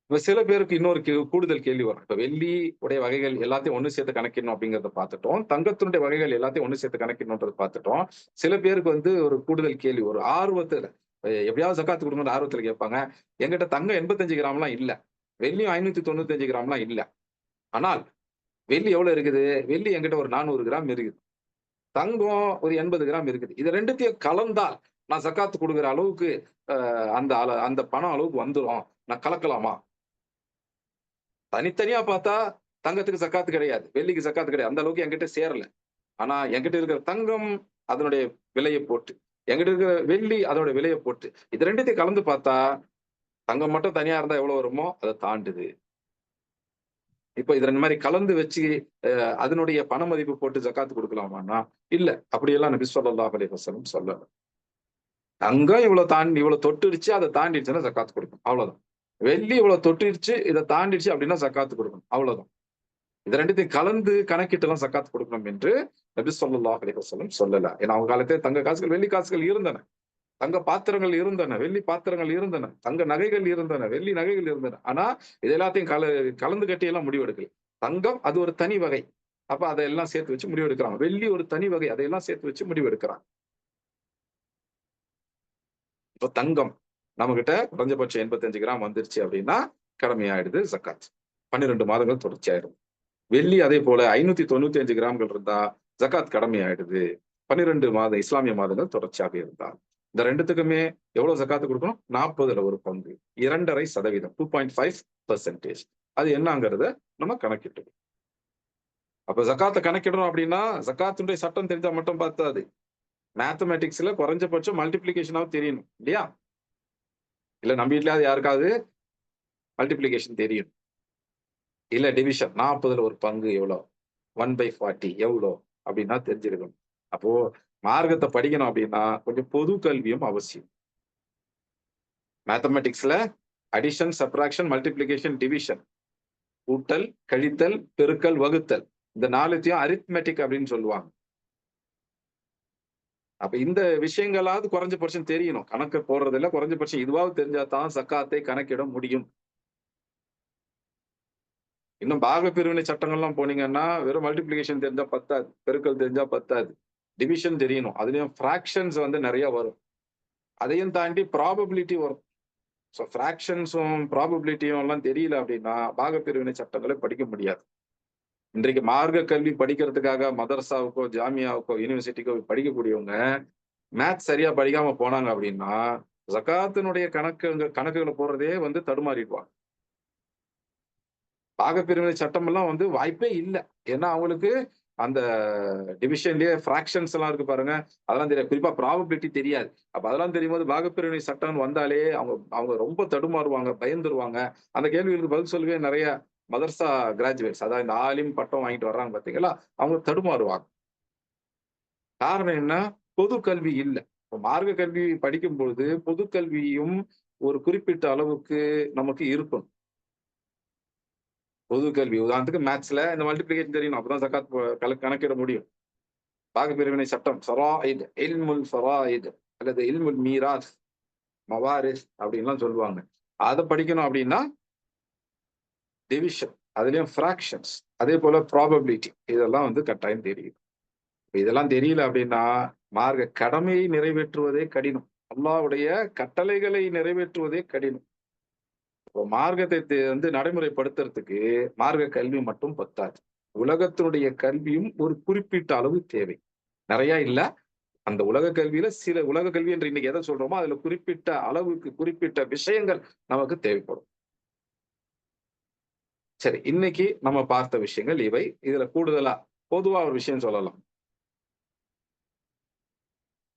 A: இப்ப சில பேருக்கு இன்னொரு கூடுதல் கேள்வி வரும். இப்ப வெள்ளி உடைய வகைகள் எல்லாத்தையும் ஒண்ணு சேர்த்து கணக்கிடணும் அப்படிங்கிறத பார்த்துட்டோம். தங்கத்தினுடைய வகைகள் எல்லாத்தையும் ஒண்ணு சேர்த்து கணக்கிடணும்ன்றத பார்த்துட்டோம். சில பேருக்கு வந்து ஒரு கூடுதல் கேள்வி, ஒரு ஆர்வத்துல எப்படியாவது ஜக்காத் குடுக்கணும்னு ஆர்வத்துல கேட்பாங்க. என்கிட்ட தங்கம் 85 கிராம்லாம் இல்ல. வெள்ளியும் 595 கிராம்லாம் இல்ல. ஆனால் வெள்ளி எவ்வளவு இருக்குது? வெள்ளி என்கிட்ட ஒரு 400 கிராம் இருக்குது. தங்கம் ஒரு 80 கிராம் இருக்குது. இது 2த்தையும் கலந்தால் நான் ஜக்காத் குடுக்குற அளவுக்கு அந்த பணம் அளவுக்கு வந்துரும். நான் கலக்கலாமா? தனித்தனியா பார்த்தா தங்கத்துக்கு ஜக்காத்து கிடையாது. வெள்ளிக்கு ஜக்காத்து கிடையாது. அந்த அளவுக்கு என்கிட்ட சேரல. ஆனா என்கிட்ட இருக்கிற தங்கம் அதனுடைய விலைய போட்டு, என்கிட்ட இருக்கிற வெள்ளி அதோட விலைய போட்டு, இது 2த்தையும் கலந்து பார்த்தா, தங்கம் மட்டும் தனியா இருந்தா எவ்வளவு வருமோ, அத தாண்டுது. இப்ப இத இந்த மாரி கலந்து வச்சு அதனுடைய பண மதிப்பு போட்டு ஜக்காத்து குடுக்கலாமான்னா, இல்ல. அப்படியெல்லாம் நபி ஸல்லல்லாஹு அலைஹி வஸல்லம் சொல்லல. தங்கம் இவ்வளவு தொட்டுடுச்சு, அத தாண்டிடுச்சுன்னா ஜக்காத் குடுக்கணும். அவ்வளவுதான். வெள்ளி இவ்வளவு தொட்டுடுச்சு, இத தாண்டிடுச்சு அப்படின்னா ஜக்காத் குடுக்கணும். அவ்வளவுதான். இது 2த்தையும் கலந்து கணக்கிட்டுலாம் ஜக்காத் கொடுக்கணும் என்று நபி ஸல்லல்லாஹு அலைஹி வஸல்லம் சொல்லல. ஏன்னா அவங்க காலத்திலே தங்க காசுகள், வெள்ளி காசுகள் இருந்தன. தங்க பாத்திரங்கள் இருந்தன, வெள்ளி பாத்திரங்கள் இருந்தன, தங்க நகைகள் இருந்தன, வெள்ளி நகைகள் இருந்தன. ஆனா இது எல்லாத்தையும் கலந்து கட்டி எல்லாம் முடிவெடுக்கல. தங்கம் அது ஒரு தனி வகை. அப்ப அதெல்லாம் சேர்த்து வச்சு முடிவெடுக்கிறாங்க. வெள்ளி ஒரு தனி வகை. அதையெல்லாம் சேர்த்து வச்சு முடிவெடுக்கிறாங்க. இப்ப தங்கம் நம்மகிட்ட குறைஞ்சபட்சம் 85 கிராம் வந்துருச்சு அப்படின்னா கடமையாயிடுது ஜக்காத். 12 மாதங்கள் தொடர்ச்சியாயிரும். வெள்ளி அதே போல 595 கிராம்கள் இருந்தா ஜக்காத் கடமையாயிடுது. 12 மாத இஸ்லாமிய மாதங்கள் தொடர்ச்சியாக இருந்தால். இந்த 2த்துக்குமே எவ்வளவு ஜக்காத் குடுக்கணும்? 40ல ஒரு பங்கு. 2.5% 2.5% அது என்னங்கிறத நம்ம கணக்கிட்டுக்கணும். அப்ப ஜக்காத்த கணக்கிடணும் அப்படின்னா, ஜக்காத்துடைய சட்டம் தெரிஞ்சா மட்டும் பத்தாது. மேத்தமேட்டிக்ஸ்ல குறைஞ்சபட்சம் மல்டிப்ளிகேஷனாவது தெரியணும். இல்லையா? இல்ல நம்ம வீட்லயாவது யாருக்காவது மல்டிப்ளிகேஷன் தெரியும். இல்ல டிவிஷன் 40ல ஒரு பங்கு எவ்வளோ? 1/40 எவ்வளோ? அப்படின்னா தெரிஞ்சிருக்கணும். அப்போ மார்க்கத்த படிக்கணும் அப்படின்னா, கொஞ்சம் பொது கல்வியும் அவசியம். மேத்தமேட்டிக்ஸ்ல அடிஷன், சப்ட்ராக்ஷன், மல்டிப்ளிகேஷன், டிவிஷன். கூட்டல், கழித்தல், பெருக்கல், வகுத்தல். இந்த 4த்தையும் அரித்மெட்டிக் அப்படின்னு சொல்லுவாங்க. அப்ப இந்த விஷயங்களாவது குறைஞ்சபட்சம் தெரியணும். கணக்கு போடுறதில்ல. குறைஞ்சபட்சம் இதுவாவது தெரிஞ்சா தான் ஜக்காத்தை கணக்கிட முடியும். இன்னும் பாகப்பிரிவினை சட்டங்கள்லாம் போனீங்கன்னா, வெறும் மல்டிப்ளிகேஷன் தெரிஞ்சா பத்தாது. பெருக்கல் தெரிஞ்சா பத்தாது. டிவிஷன் தெரியணும். அதுலயும் ஃபிராக்ஷன்ஸ் வந்து நெறைய வரும். அதையும் தாண்டி ப்ராபபிலிட்டி வரும். சோ ஃபிராக்ஷன்ஸும், ப்ராபபிலிட்டியும் எல்லாம் தெரியல அப்படின்னா, பாகப்பிரிவினை சட்டங்கள படிக்க முடியாது. இன்றைக்கு மார்க்க கல்வி படிக்கிறதுக்காக மதரஸாவுக்கோ, ஜாமியாவுக்கோ, யுனிவர்சிட்டிக்கோ படிக்கக்கூடியவங்க, மேத்ஸ் சரியா படிக்காம போனாங்க அப்படின்னா, ஜகாத்தினுடைய கணக்குகள போடுறதே வந்து தடுமாறிடுவாங்க. பாகப்பிரிவினை சட்டமெல்லாம் வந்து வாய்ப்பே இல்ல. ஏன்னா அவங்களுக்கு அந்த டிவிஷன்லயே ஃபிராக்ஷன்ஸ் எல்லாம் இருக்கு பாருங்க. அதெல்லாம் தெரியாது. குறிப்பா ப்ராபபிலிட்டி தெரியாது. அப்ப அதெல்லாம் தெரியும்போது பாகப்பிரிவினை சட்டம்ன்னு வந்தாலே அவங்க அவங்க ரொம்ப தடுமாறுவாங்க, பயந்துருவாங்க. அந்த கேள்விகளுக்கு பதில் சொல்லவே நெறைய மதர்ஸா கிராஜுவேட்ஸ், அதாவது இந்த ஆலிம் பட்டம் வாங்கிட்டு வர்றாங்க பார்த்தீங்களா? அவங்க தடுமாறுவாங்க. காரணம் என்ன? பொது கல்வி இல்ல. இப்ப மார்க்க கல்வி படிக்கும்பொழுது, பொது கல்வியும் ஒரு குறிப்பிட்ட அளவுக்கு நமக்கு இருக்கணும். பொது கல்வி உதாரணத்துக்கு மேத்ஸ்ல இந்த மல்டிப்ளிகேஷன் தெரியணும். அப்பதான் ஜக்காத் கணக்கிட முடியும். பாகப்பிரிவினை சட்டம், ஃபராயித், இல்முல் ஃபராயித் அல்லது இல்முல் மீராஸ், மவாரிஸ் அப்படின்லாம் சொல்லுவாங்க. அத படிக்கணும் அப்படின்னா, டிவிஷன், அதுலயும் ஃபிராக்ஷன்ஸ், அதே போல ப்ராபபிலிட்டி இதெல்லாம் வந்து கட்டாயம் தெரியும். இதெல்லாம் தெரியல அப்படின்னா, மார்க்க கடமையை நிறைவேற்றுவதே கடினம். அல்லாஹ்வுடைய கட்டளைகளை நிறைவேற்றுவதே கடினம். இப்போ மார்க்கத்தை வந்து நடைமுறைப்படுத்துறதுக்கு மார்க்க கல்வி மட்டும் பத்தாது. உலகத்தினுடைய கல்வியும் ஒரு குறிப்பிட்ட அளவு தேவை. நெறைய இல்ல. அந்த உலக கல்வியில சில உலக கல்வி என்று இன்னைக்கு எத சொல்றோமோ, அதுல குறிப்பிட்ட அளவுக்கு, குறிப்பிட்ட விஷயங்கள் நமக்கு தேவைப்படும். சரி, இன்னைக்கு நம்ம பார்த்த விஷயங்கள் இவை. இதுல கூடுதலா பொதுவா ஒரு விஷயம் சொல்லலாம்.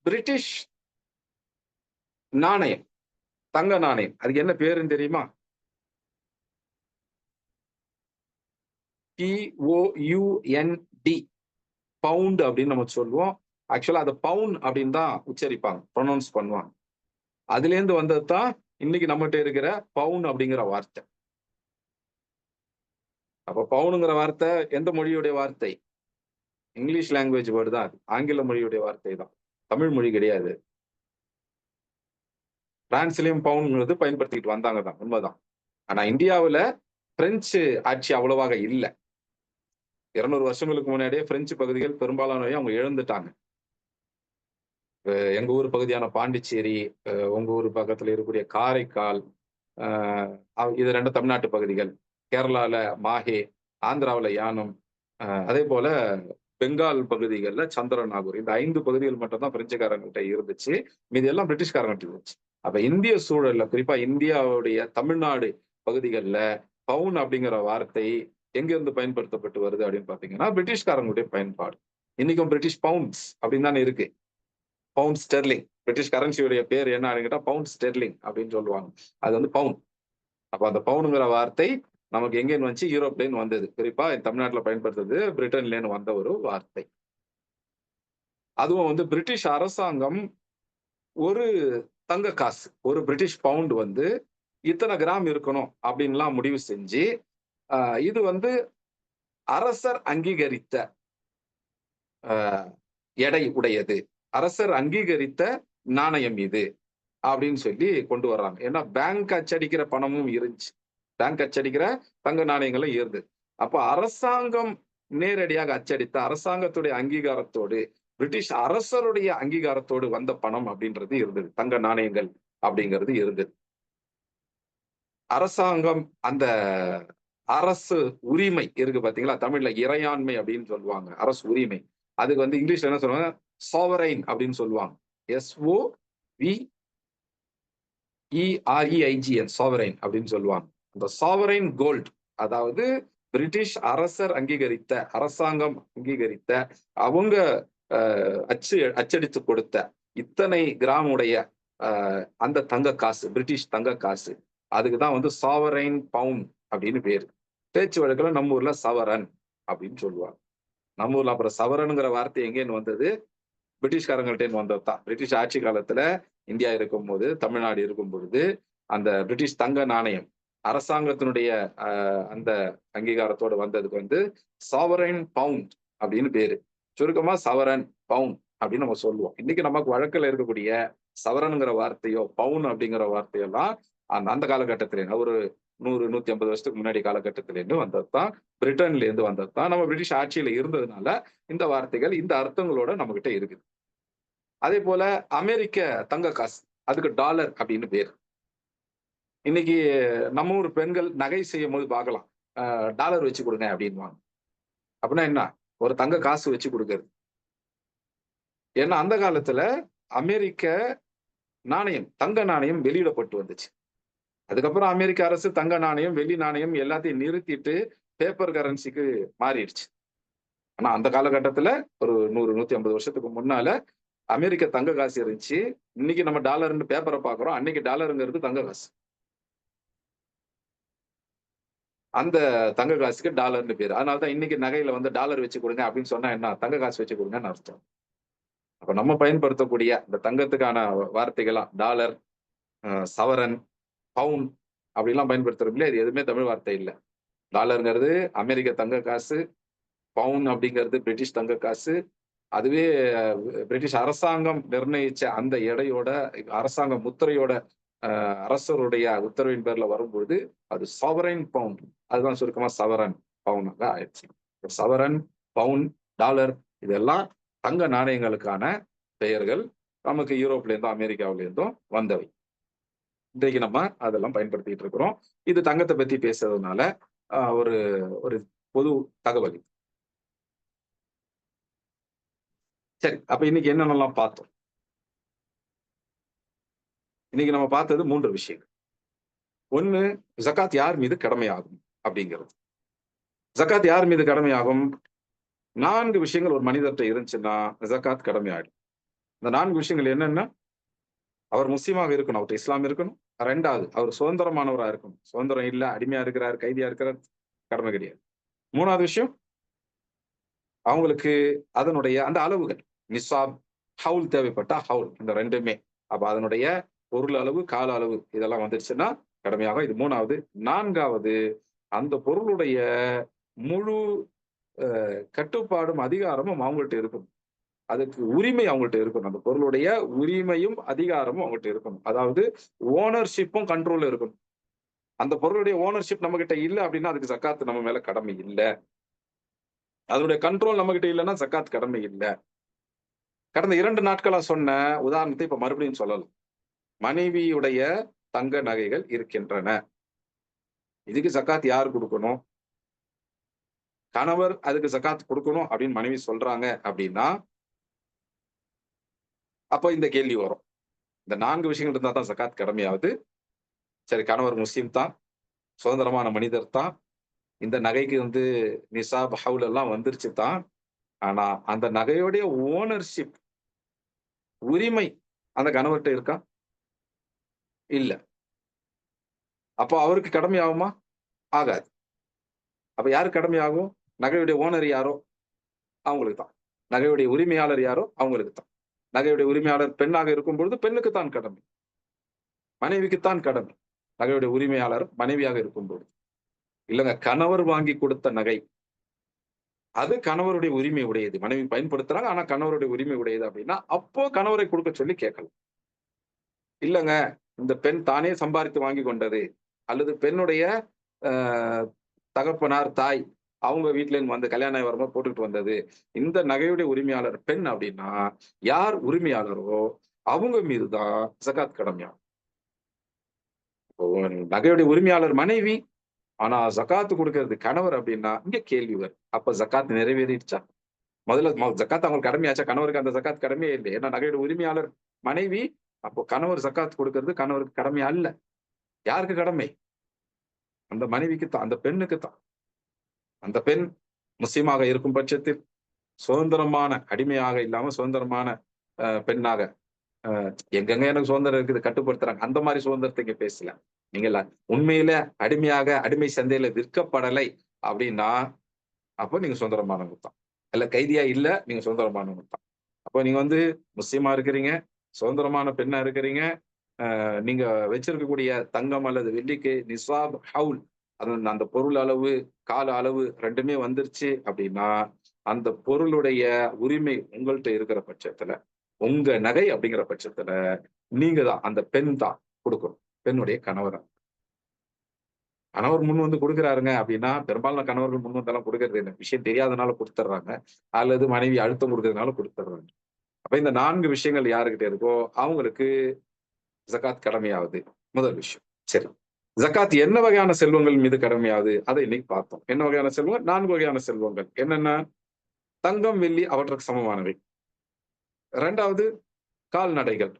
A: பிரிட்டிஷ் நாணயம், தங்க நாணயம். அதுக்கு என்ன பேருன்னு தெரியுமா? POUND, பவுண்ட் அப்படின்னு நம்ம சொல்லுவோம். ஆக்சுவலா அதை பவுன் அப்படின்னு தான் உச்சரிப்பாங்க, ப்ரொனவுன்ஸ் பண்ணுவாங்க. அதுல இருந்து வந்தது தான் இன்னைக்கு நம்மகிட்ட இருக்கிற பவுன் அப்படிங்கிற வார்த்தை. அப்ப பவுனுங்கிற வார்த்தை எந்த மொழியுடைய வார்த்தை? இங்கிலீஷ் லாங்குவேஜ் வேர்டு தான் அது. ஆங்கில மொழியுடைய வார்த்தை தான், தமிழ் மொழி கிடையாது. பிரான்ஸ்லயும் பவுன்ங்கிறது பயன்படுத்திட்டு வந்தாங்க தான், உண்மைதான். ஆனா இந்தியாவுல பிரெஞ்சு ஆட்சி அவ்வளவாக இல்ல. 200 வருஷங்களுக்கு முன்னாடியே பிரெஞ்சு பகுதிகள் பெரும்பாலானவை அவங்க இழந்துட்டாங்க. எங்க ஊர் பகுதியான பாண்டிச்சேரி, உங்க ஊர் பக்கத்துல இருக்கக்கூடிய காரைக்கால், இது 2 தமிழ்நாட்டு பகுதிகள். கேரளால மாஹே, ஆந்திராவுல யானம், அதே போல பெங்கால் பகுதிகள்ல சந்திரநாகூர். இந்த 5 பகுதிகள் மட்டும் தான் பிரெஞ்சுக்காரங்கள்ட்ட இருந்துச்சு. மீதி எல்லாம் பிரிட்டிஷ்காரங்கள்ட்ட இருந்துச்சு. அப்ப இந்திய சூழல்ல, குறிப்பா இந்தியாவுடைய தமிழ்நாடு பகுதிகள்ல பவுன் அப்படிங்கிற வார்த்தை எங்கிருந்து பயன்படுத்தப்பட்டு வருது அப்படின்னு பாத்தீங்கன்னா, பிரிட்டிஷ்காரங்களுடைய பயன்பாடு. இன்னைக்கும் பிரிட்டிஷ் பவுண்ட்ஸ் அப்படின்னு தானே இருக்கு. Bound Sterling. பிரிட்டிஷ் கரன்சியுடைய பேர் என்ன கேட்டா பவுண்ட் ஸ்டெர்லிங் அப்படின்னு சொல்லுவாங்க. அது வந்து பவுன். அப்ப அந்த பவுனுங்கிற வார்த்தை நமக்கு எங்கேன்னு வந்துச்சு? யூரோப்ல இருந்து வந்தது. குறிப்பா தமிழ்நாட்டுல பயன்படுத்துறது பிரிட்டன்ல இருந்து வந்த ஒரு வார்த்தை. அதுவும் வந்து பிரிட்டிஷ் அரசாங்கம் ஒரு தங்க காசு, ஒரு பிரிட்டிஷ் பவுண்ட் வந்து இத்தனை கிராம் இருக்கணும் அப்படின்லாம் முடிவு செஞ்சு, இது வந்து அரசர் அங்கீகரித்த எடை உடையது, அரசர் அங்கீகரித்த நாணயம் இது அப்படின்னு சொல்லி கொண்டு வர்றாங்க. ஏன்னா பேங்க் அச்சடிக்கிற பணமும் இருந்துச்சு, பேங்க் அச்சடிக்கிற தங்க நாணயங்களும் இருந்தது. அப்ப அரசாங்கம் நேரடியாக அச்சடித்த, அரசாங்கத்துடைய அங்கீகாரத்தோடு, பிரிட்டிஷ் அரசருடைய அங்கீகாரத்தோடு வந்த பணம் அப்படின்றது இருந்தது, தங்க நாணயங்கள் அப்படிங்கிறது இருந்தது. அரசாங்கம் அந்த அரசு உரிமை இருக்கு பாத்தீங்களா, தமிழ்ல இறையாண்மை அப்படின்னு சொல்லுவாங்க, அரசு உரிமை. அதுக்கு வந்து இங்கிலீஷ்ல என்ன சொல்லுவாங்க? சாவரைன் அப்படின்னு சொல்லுவாங்க. SOVEREIGN, சாவரைன் அப்படின்னு சொல்லுவாங்க. அந்த சாவரைன் கோல்ட், அதாவது பிரிட்டிஷ் அரசர் அங்கீகரித்த, அரசாங்கம் அங்கீகரித்த, அவங்க அச்சடித்து கொடுத்த இத்தனை கிராம் உடைய அந்த தங்க காசு, பிரிட்டிஷ் தங்க காசு, அதுக்குதான் வந்து சாவரைன் பவுண்ட் அப்படின்னு பேரு. பேச்சு வழக்குல நம்ம ஊர்ல சவரன் அப்படின்னு சொல்லுவாங்க. நம்ம ஊர்ல அப்புறம் சவரனுங்கிற வார்த்தை எங்கேன்னு வந்தது? பிரிட்டிஷ்காரங்கள்ட்ட வந்தது தான். பிரிட்டிஷ் ஆட்சி காலத்துல இந்தியா இருக்கும்போது, தமிழ்நாடு இருக்கும் பொழுது, அந்த பிரிட்டிஷ் தங்க நாணயம் அரசாங்கத்தினுடைய அந்த அங்கீகாரத்தோடு வந்ததுக்கு வந்து சாவரைன் பவுண்ட் அப்படின்னு பேரு. சுருக்கமா சவரன், பவுண்ட் அப்படின்னு நம்ம சொல்லுவோம். இன்னைக்கு நமக்கு வழக்குல இருக்கக்கூடிய சவரனுங்கிற வார்த்தையோ, பவுன் அப்படிங்கிற வார்த்தையெல்லாம் அந்த காலகட்டத்தில ஒரு 100, 150 வருஷத்துக்கு முன்னாடி காலகட்டத்தில இருந்து வந்ததுதான், பிரிட்டன்ல இருந்து வந்ததுதான். நம்ம பிரிட்டிஷ் ஆட்சியில இருந்ததுனால இந்த வார்த்தைகள், இந்த அர்த்தங்களோட நம்ம கிட்ட இருக்குது. அதே போல அமெரிக்க தங்க காசு, அதுக்கு டாலர் அப்படின்னு பேரு. இன்னைக்கு நம்ம ஊர் பெண்கள் நகை செய்யும் போது பார்க்கலாம், டாலர் வச்சு கொடுங்க அப்படின்வாங்க. அப்படின்னா என்ன? ஒரு தங்க காசு வச்சு கொடுக்கிறது. ஏன்னா அந்த காலத்துல அமெரிக்க நாணயம், தங்க நாணயம் வெளியிடப்பட்டு வந்துச்சு. அதுக்கப்புறம் அமெரிக்க அரசு தங்க நாணயம், வெள்ளி நாணயம் எல்லாத்தையும் நிறுத்திட்டு பேப்பர் கரன்சிக்கு மாறிடுச்சு. ஆனா அந்த காலகட்டத்துல ஒரு 100, 150 வருஷத்துக்கு முன்னால அமெரிக்க தங்க காசு இருந்துச்சு. இன்னைக்கு நம்ம டாலர்னு பேப்பரை பாக்குறோம், அன்னைக்கு டாலருங்கிறது தங்க காசு. அந்த தங்க காசுக்கு டாலர்னு பேரு. அதனாலதான் இன்னைக்கு நகையில வந்து டாலர் வச்சு கொடுங்க அப்படின்னு சொன்னா என்ன? தங்க காசு வச்சு கொடுங்கன்னு அர்த்தம். அப்ப நம்ம பயன்படுத்தக்கூடிய இந்த தங்கத்துக்கான வார்த்தைகளா டாலர், சவரன், பவுன் அப்படிலாம் பயன்படுத்துறோம் இல்லையா? இது எதுவுமே தமிழ் வார்த்தை இல்ல. டாலர்ங்கிறது அமெரிக்க தங்க காசு, பவுன் அப்படிங்கிறது பிரிட்டிஷ் தங்க காசு. அதுவே பிரிட்டிஷ் அரசாங்கம் நிர்ணயிச்ச அந்த எடையோட, அரசாங்க முத்திரையோட, அரசருடைய உத்தரவின் பேர்ல வரும்பொழுது அது சாவரைன் பவுண்ட். அதுதான் சுருக்கமா சவரன் பவுனாக ஆயிடுச்சு. சவரன், பவுன், டாலர் இதெல்லாம் தங்க நாணயங்களுக்கான பெயர்கள். நமக்கு யூரோப்ல இருந்தும் அமெரிக்காவில இருந்தும் வந்தவை. இன்றைக்கு நம்ம அதெல்லாம் பயன்படுத்திட்டு இருக்கிறோம். இது தங்கத்தை பத்தி பேசுறதுனால ஒரு ஒரு பொது தகவல். சரி, அப்ப இன்னைக்கு என்னென்னலாம் பார்த்தோம்? இன்னைக்கு நம்ம பார்த்தது 3 விஷயங்கள். 1, ஜகாத் யார் மீது கடமையாகும் அப்படிங்கிறது. ஜகாத் யார் மீது கடமையாகும்? 4 விஷயங்கள் ஒரு மனிதர்கிட்ட இருந்துச்சுன்னா ஜகாத் கடமையாயிடும். இந்த 4 விஷயங்கள் என்னன்னா, அவர் முஸ்லீமாக இருக்கணும், அவர்கிட்ட இஸ்லாம் இருக்கணும். 2வது, அவர் சுதந்திரமானவரா இருக்கணும். சுதந்திரம் இல்ல, அடிமையா இருக்கிறார், கைதியா இருக்கிறார், கடமை கிடையாது. 3வது விஷயம், அவங்களுக்கு அதனுடைய அந்த அளவுகள். நிசாப், ஹவுல் தேவைப்பட்டா ஹவுல். இந்த 2மே. அப்ப அதனுடைய பொருள் அளவு, கால அளவு இதெல்லாம் வந்துருச்சுன்னா கடமையாகும். இது 3வது. 4வது, அந்த பொருளுடைய முழு கட்டுப்பாடும், அதிகாரமும் அவங்கள்ட்ட இருக்கணும். அதுக்கு உரிமை அவங்கள்ட்ட இருக்கணும். அந்த பொருளுடைய உரிமையும், அதிகாரமும் அவங்கள்ட்ட இருக்கணும். அதாவது ஓனர்ஷிப்பும் கண்ட்ரோல்ல இருக்கணும். அந்த பொருளுடைய ஓனர்ஷிப் நம்மகிட்ட இல்ல அப்படின்னா, அதுக்கு ஜக்காத் நம்ம மேல கடமை இல்ல. அதனுடைய கண்ட்ரோல் நம்மகிட்ட இல்லன்னா, ஜக்காத் கடமை இல்ல. கடந்த 2 நாட்களா சொன்ன உதாரணத்தை இப்ப மறுபடியும் சொல்லலாம். மனைவியுடைய தங்க நகைகள் இருக்கின்றன. இதுக்கு ஜக்காத் யார் குடுக்கணும்? கணவர் அதுக்கு ஜக்காத் குடுக்கணும் அப்படின்னு மனைவி சொல்றாங்க அப்படின்னா, அப்ப இந்த கேள்வி வரும். இந்த 4 விஷயங்கள் இருந்தா தான் ஜக்காத் கடமையாகுது. சரி, கணவர் முஸ்லிம் தான், சுதந்திரமான மனிதர் தான். இந்த நகைக்கு வந்து நிசாப், ஹவுல் எல்லாம் வந்துருச்சு தான். ஆனா, அந்த நகையுடைய ஓனர்ஷிப், உரிமை அந்த கணவர்ட்ட இருக்கா? இல்ல. அப்போ அவருக்கு கடமை ஆகுமா? ஆகாது. அப்ப யாருக்கு கடமை ஆகும்? நகையுடைய ஓனர் யாரோ அவங்களுக்கு தான். நகையுடைய உரிமையாளர் யாரோ அவங்களுக்கு தான். நகையுடைய உரிமையாளர் பெண்ணாக இருக்கும்பொழுது பெண்ணுக்கு தான் கடமை. மனைவிக்கு தான் கடமை. நகையுடைய உரிமையாளர் மனைவியாக இருக்கும்போது. இல்லங்க, கணவர் வாங்கி கொடுத்த நகை. அது கணவருடைய உரிமை உடையது. மனைவி பயன்படுத்துறாங்க. ஆனா கணவருடைய உரிமை உடையது அப்படின்னா, அப்போ கணவரை குடுக்க சொல்லி கேட்கலாம். இல்லங்க, இந்த பெண் தானே சம்பாரித்து வாங்கி கொண்டது. அல்லது பெண்ணுடைய அ தகப்பனார், தாய் அவங்க வீட்லேருந்து வந்து கல்யாணம் ஆகி வரும்போது போட்டுக்கிட்டு வந்தது. இந்த நகையுடைய உரிமையாளர் பெண் அப்படின்னா, யார் உரிமையாளரோ அவங்க மீது தான் ஜகாத் கடமையாகும். இப்போ நகையுடைய உரிமையாளர் மனைவி, ஆனா ஜகாத் குடுக்கிறது கணவர் அப்படின்னா, இங்க கேள்வி வரும். அப்ப ஜகாத் நிறைவேறிடுச்சா? முதல்ல ஜக்காத் அவங்களுக்கு கடமையாச்சா? கணவருக்கு அந்த ஜக்காத் கடமையே இல்ல. ஏன்னா நகையோட உரிமையாளர் மனைவி. அப்போ கணவர் ஜக்காத் கொடுக்கிறது கணவருக்கு கடமை அல்ல. யாருக்கு கடமை? அந்த மனைவிக்கு தான், அந்த பெண்ணுக்கு தான். அந்த பெண் முஸ்லிமாக இருக்கும் பட்சத்தில், சுதந்திரமான அடிமையாக இல்லாம சுதந்திரமான பெண்ணாக, எங்கெங்க எனக்கு சுதந்திரம் இருக்குது கட்டுப்படுத்துறாங்க. அந்த மாரி சுதந்திரத்த இங்க பேசல. நீங்க உண்மையில அடிமையாக அடிமை சந்தையில விற்கப்படலை அப்படின்னா, அப்ப நீங்க சுதந்திரமானவங்க தான். இல்ல கைதியா இல்ல, நீங்க சுதந்திரமானவங்க தான். அப்ப நீங்க வந்து முஸ்லிமா இருக்கிறீங்க, சுதந்திரமான பெண்ணா இருக்கிறீங்க. நீங்க வச்சிருக்கக்கூடிய தங்கம் அல்லது வெள்ளிக்கு நிஸ்வாப், ஹவுல் அது அந்த பொருள் அளவு, கால அளவு 2மே வந்துருச்சு அப்படின்னா, அந்த பொருளுடைய உரிமை உங்கள்ட்ட இருக்கிற பட்சத்துல, உங்க நகை அப்படிங்கிற பட்சத்துல, நீங்க தான் அந்த பெண் தான் குடுக்கணும். பெண்ணுடைய கணவர். கணவர் முன் வந்து குடுக்குறாருங்க அப்படின்னா, பெரும்பாலான கணவர்கள் முன் வந்தெல்லாம் குடுக்கறது இல்ல. விஷயம் தெரியாதனால குடுத்துடுறாங்க. அல்லது மனைவி அழுத்தம் குடுக்கறதுனால குடுத்துடுறாங்க. அப்ப இந்த 4 விஷயங்கள் யாருகிட்ட இருக்கோ, அவங்களுக்கு ஜகாத் கடமையாகுது. முதல் விஷயம். சரி. ஜகாத் என்ன வகையான செல்வங்கள் மீது கடமையாகுது? அத இன்னைக்கு பார்த்தோம். என்ன வகையான செல்வங்கள்? 4 வகையான செல்வங்கள். என்னென்ன? தங்கம், வெள்ளி அவற்றுக்கு சமமானவை. 2வது கால்நடைகள்.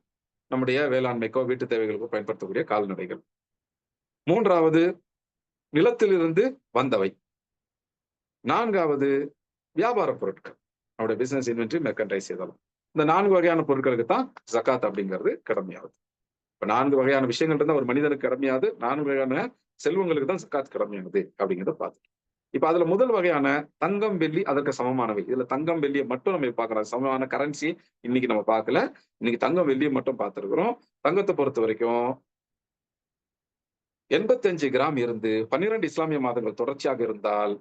A: நம்முடைய வேளாண்மைக்கோ, வீட்டு தேவைகளுக்கோ பயன்படுத்தக்கூடிய கால்நடைகள். 3வது நிலத்திலிருந்து வந்தவை. 4வது வியாபார பொருட்கள். நம்முடைய பிசினஸ் இன்வென்டரி, மெர்கன்டைஸ் இதெல்லாம். இந்த 4 வகையான பொருட்களுக்கு தான் ஜகாத் அப்படிங்கிறது கடமையாகுது. இப்ப 4 வகையான விஷயங்கள் இருந்தா ஒரு மனிதனுக்கு கடமையாகுது. 4 வகையான செல்வங்களுக்கு தான் ஜக்காத் கடமையாகுது அப்படிங்கிறத பார்த்துட்டோம். இப்ப அதுல முதல் வகையான தங்கம், வெள்ளி அதற்கு சமமானவை. இதுல தங்கம், வெள்ளிய மட்டும் நம்ம பார்க்கிறோம். சமமான கரன்சி இன்னைக்கு நம்ம பார்க்கல. இன்னைக்கு தங்கம், வெள்ளிய மட்டும் பார்த்திருக்கிறோம். தங்கத்த பொறுத்தவரைக்கும் 85 கிராம் இருந்து 12 இஸ்லாமிய மாதங்கள் தொடர்ச்சியாக இருந்தால்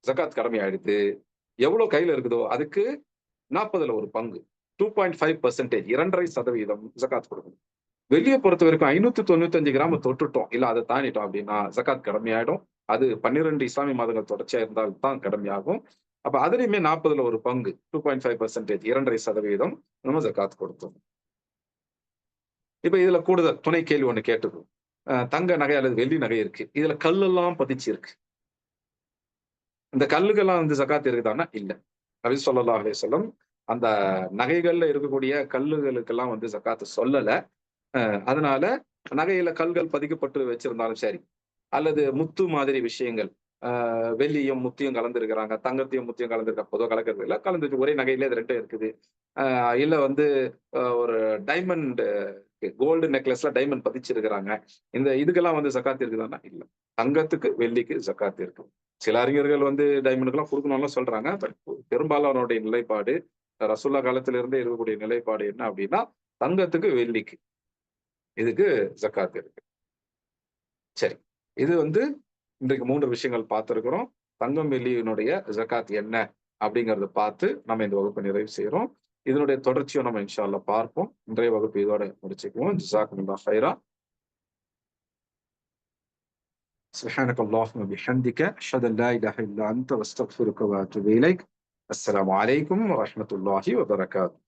A: ஜக்காத் கடமை ஆயிடுது. எவ்வளவு கையில இருக்குதோ அதுக்கு 40ல ஒரு பங்கு. 2.5% 2.5% ஜக்காத் கொடுக்கணும். வெள்ளிய பொறுத்தவரைக்கும் 595 கிராம் தொட்டுட்டோம். இல்ல அத தாண்டிட்டோம் அப்படின்னா, ஜக்காத் கடமையாயிடும். அது 12 இஸ்லாமிய மாதங்கள் தொடர்ச்சியா இருந்தால் தான் கடமையாகும். அப்ப அதிலயுமே 40ல ஒரு பங்கு 2.5% 2.5% நம்ம ஜக்காத் கொடுத்தோம். இப்ப இதுல கூடுதல் துணை கேள்வி ஒண்ணு கேட்டுக்குவோம். தங்க நகை அல்லது வெள்ளி நகை இருக்கு. இதுல கல்லெல்லாம் பதிச்சு இருக்கு. இந்த கல்லுக்கெல்லாம் வந்து ஜக்காத் இருக்குதான்னா இல்ல. நபி ஸல்லல்லாஹு அலைஹி வஸல்லம் அந்த நகைகள்ல இருக்கக்கூடிய கல்லுகளுக்கெல்லாம் வந்து ஜக்காத் சொல்லல. அதனால நகையில கல்கள் பதிக்கப்பட்டு வச்சிருந்தாலும் சரி, அல்லது முத்து மாதிரி விஷயங்கள். வெள்ளியும், முத்தையும் கலந்திருக்கிறாங்க. தங்கத்தையும், முத்தையும் கலந்திருக்காங்க. பொதுவா கலக்கிறது இல்ல. கலந்துட்டு ஒரே நகையிலே அது 2ம் இருக்குது. இல்ல வந்து ஒரு டைமண்ட் கோல்டு நெக்லஸ்ல டைமண்ட் பதிச்சிருக்கிறாங்க. இதுக்கெல்லாம் வந்து ஜக்காத் இருக்குதான்னா இல்ல. தங்கத்துக்கு வெள்ளிக்கு ஜக்காத் இருக்கு. சில அறிஞர்கள் வந்து டைமண்டுக்கெல்லாம் கொடுக்கணும்லாம் சொல்றாங்க. பட் பெரும்பாலானுடைய நிலைப்பாடு ரசூல்லா காலத்துல இருந்தே இருக்கக்கூடிய நிலைப்பாடு என்ன அப்படின்னா, தங்கத்துக்கு வெள்ளிக்கு இதுக்கு ஜக்காத் இருக்கு. சரி. இது வந்து இன்றைக்கு 3 விஷயங்கள் பார்த்திருக்கிறோம். தங்கம், வெள்ளியினுடைய ஜக்காத் என்ன அப்படிங்கிறத பார்த்து நம்ம இந்த வகுப்பை நிறைவு செய்றோம். இதனுடைய தொடர்ச்சிய நம்ம இன்ஷா அல்லாஹ் பார்ப்போம். இன்றைய வகுப்பு இதோட முடிச்சுக்குவோம். ஜஸாக்குமுல்லாஹ் ஹைரா. سبحانك اللهم وبحمدك أشهد أن لا إله إلا أنت واستغفرك وأتوب إليك. السلام عليكم ورحمة الله وبركاته.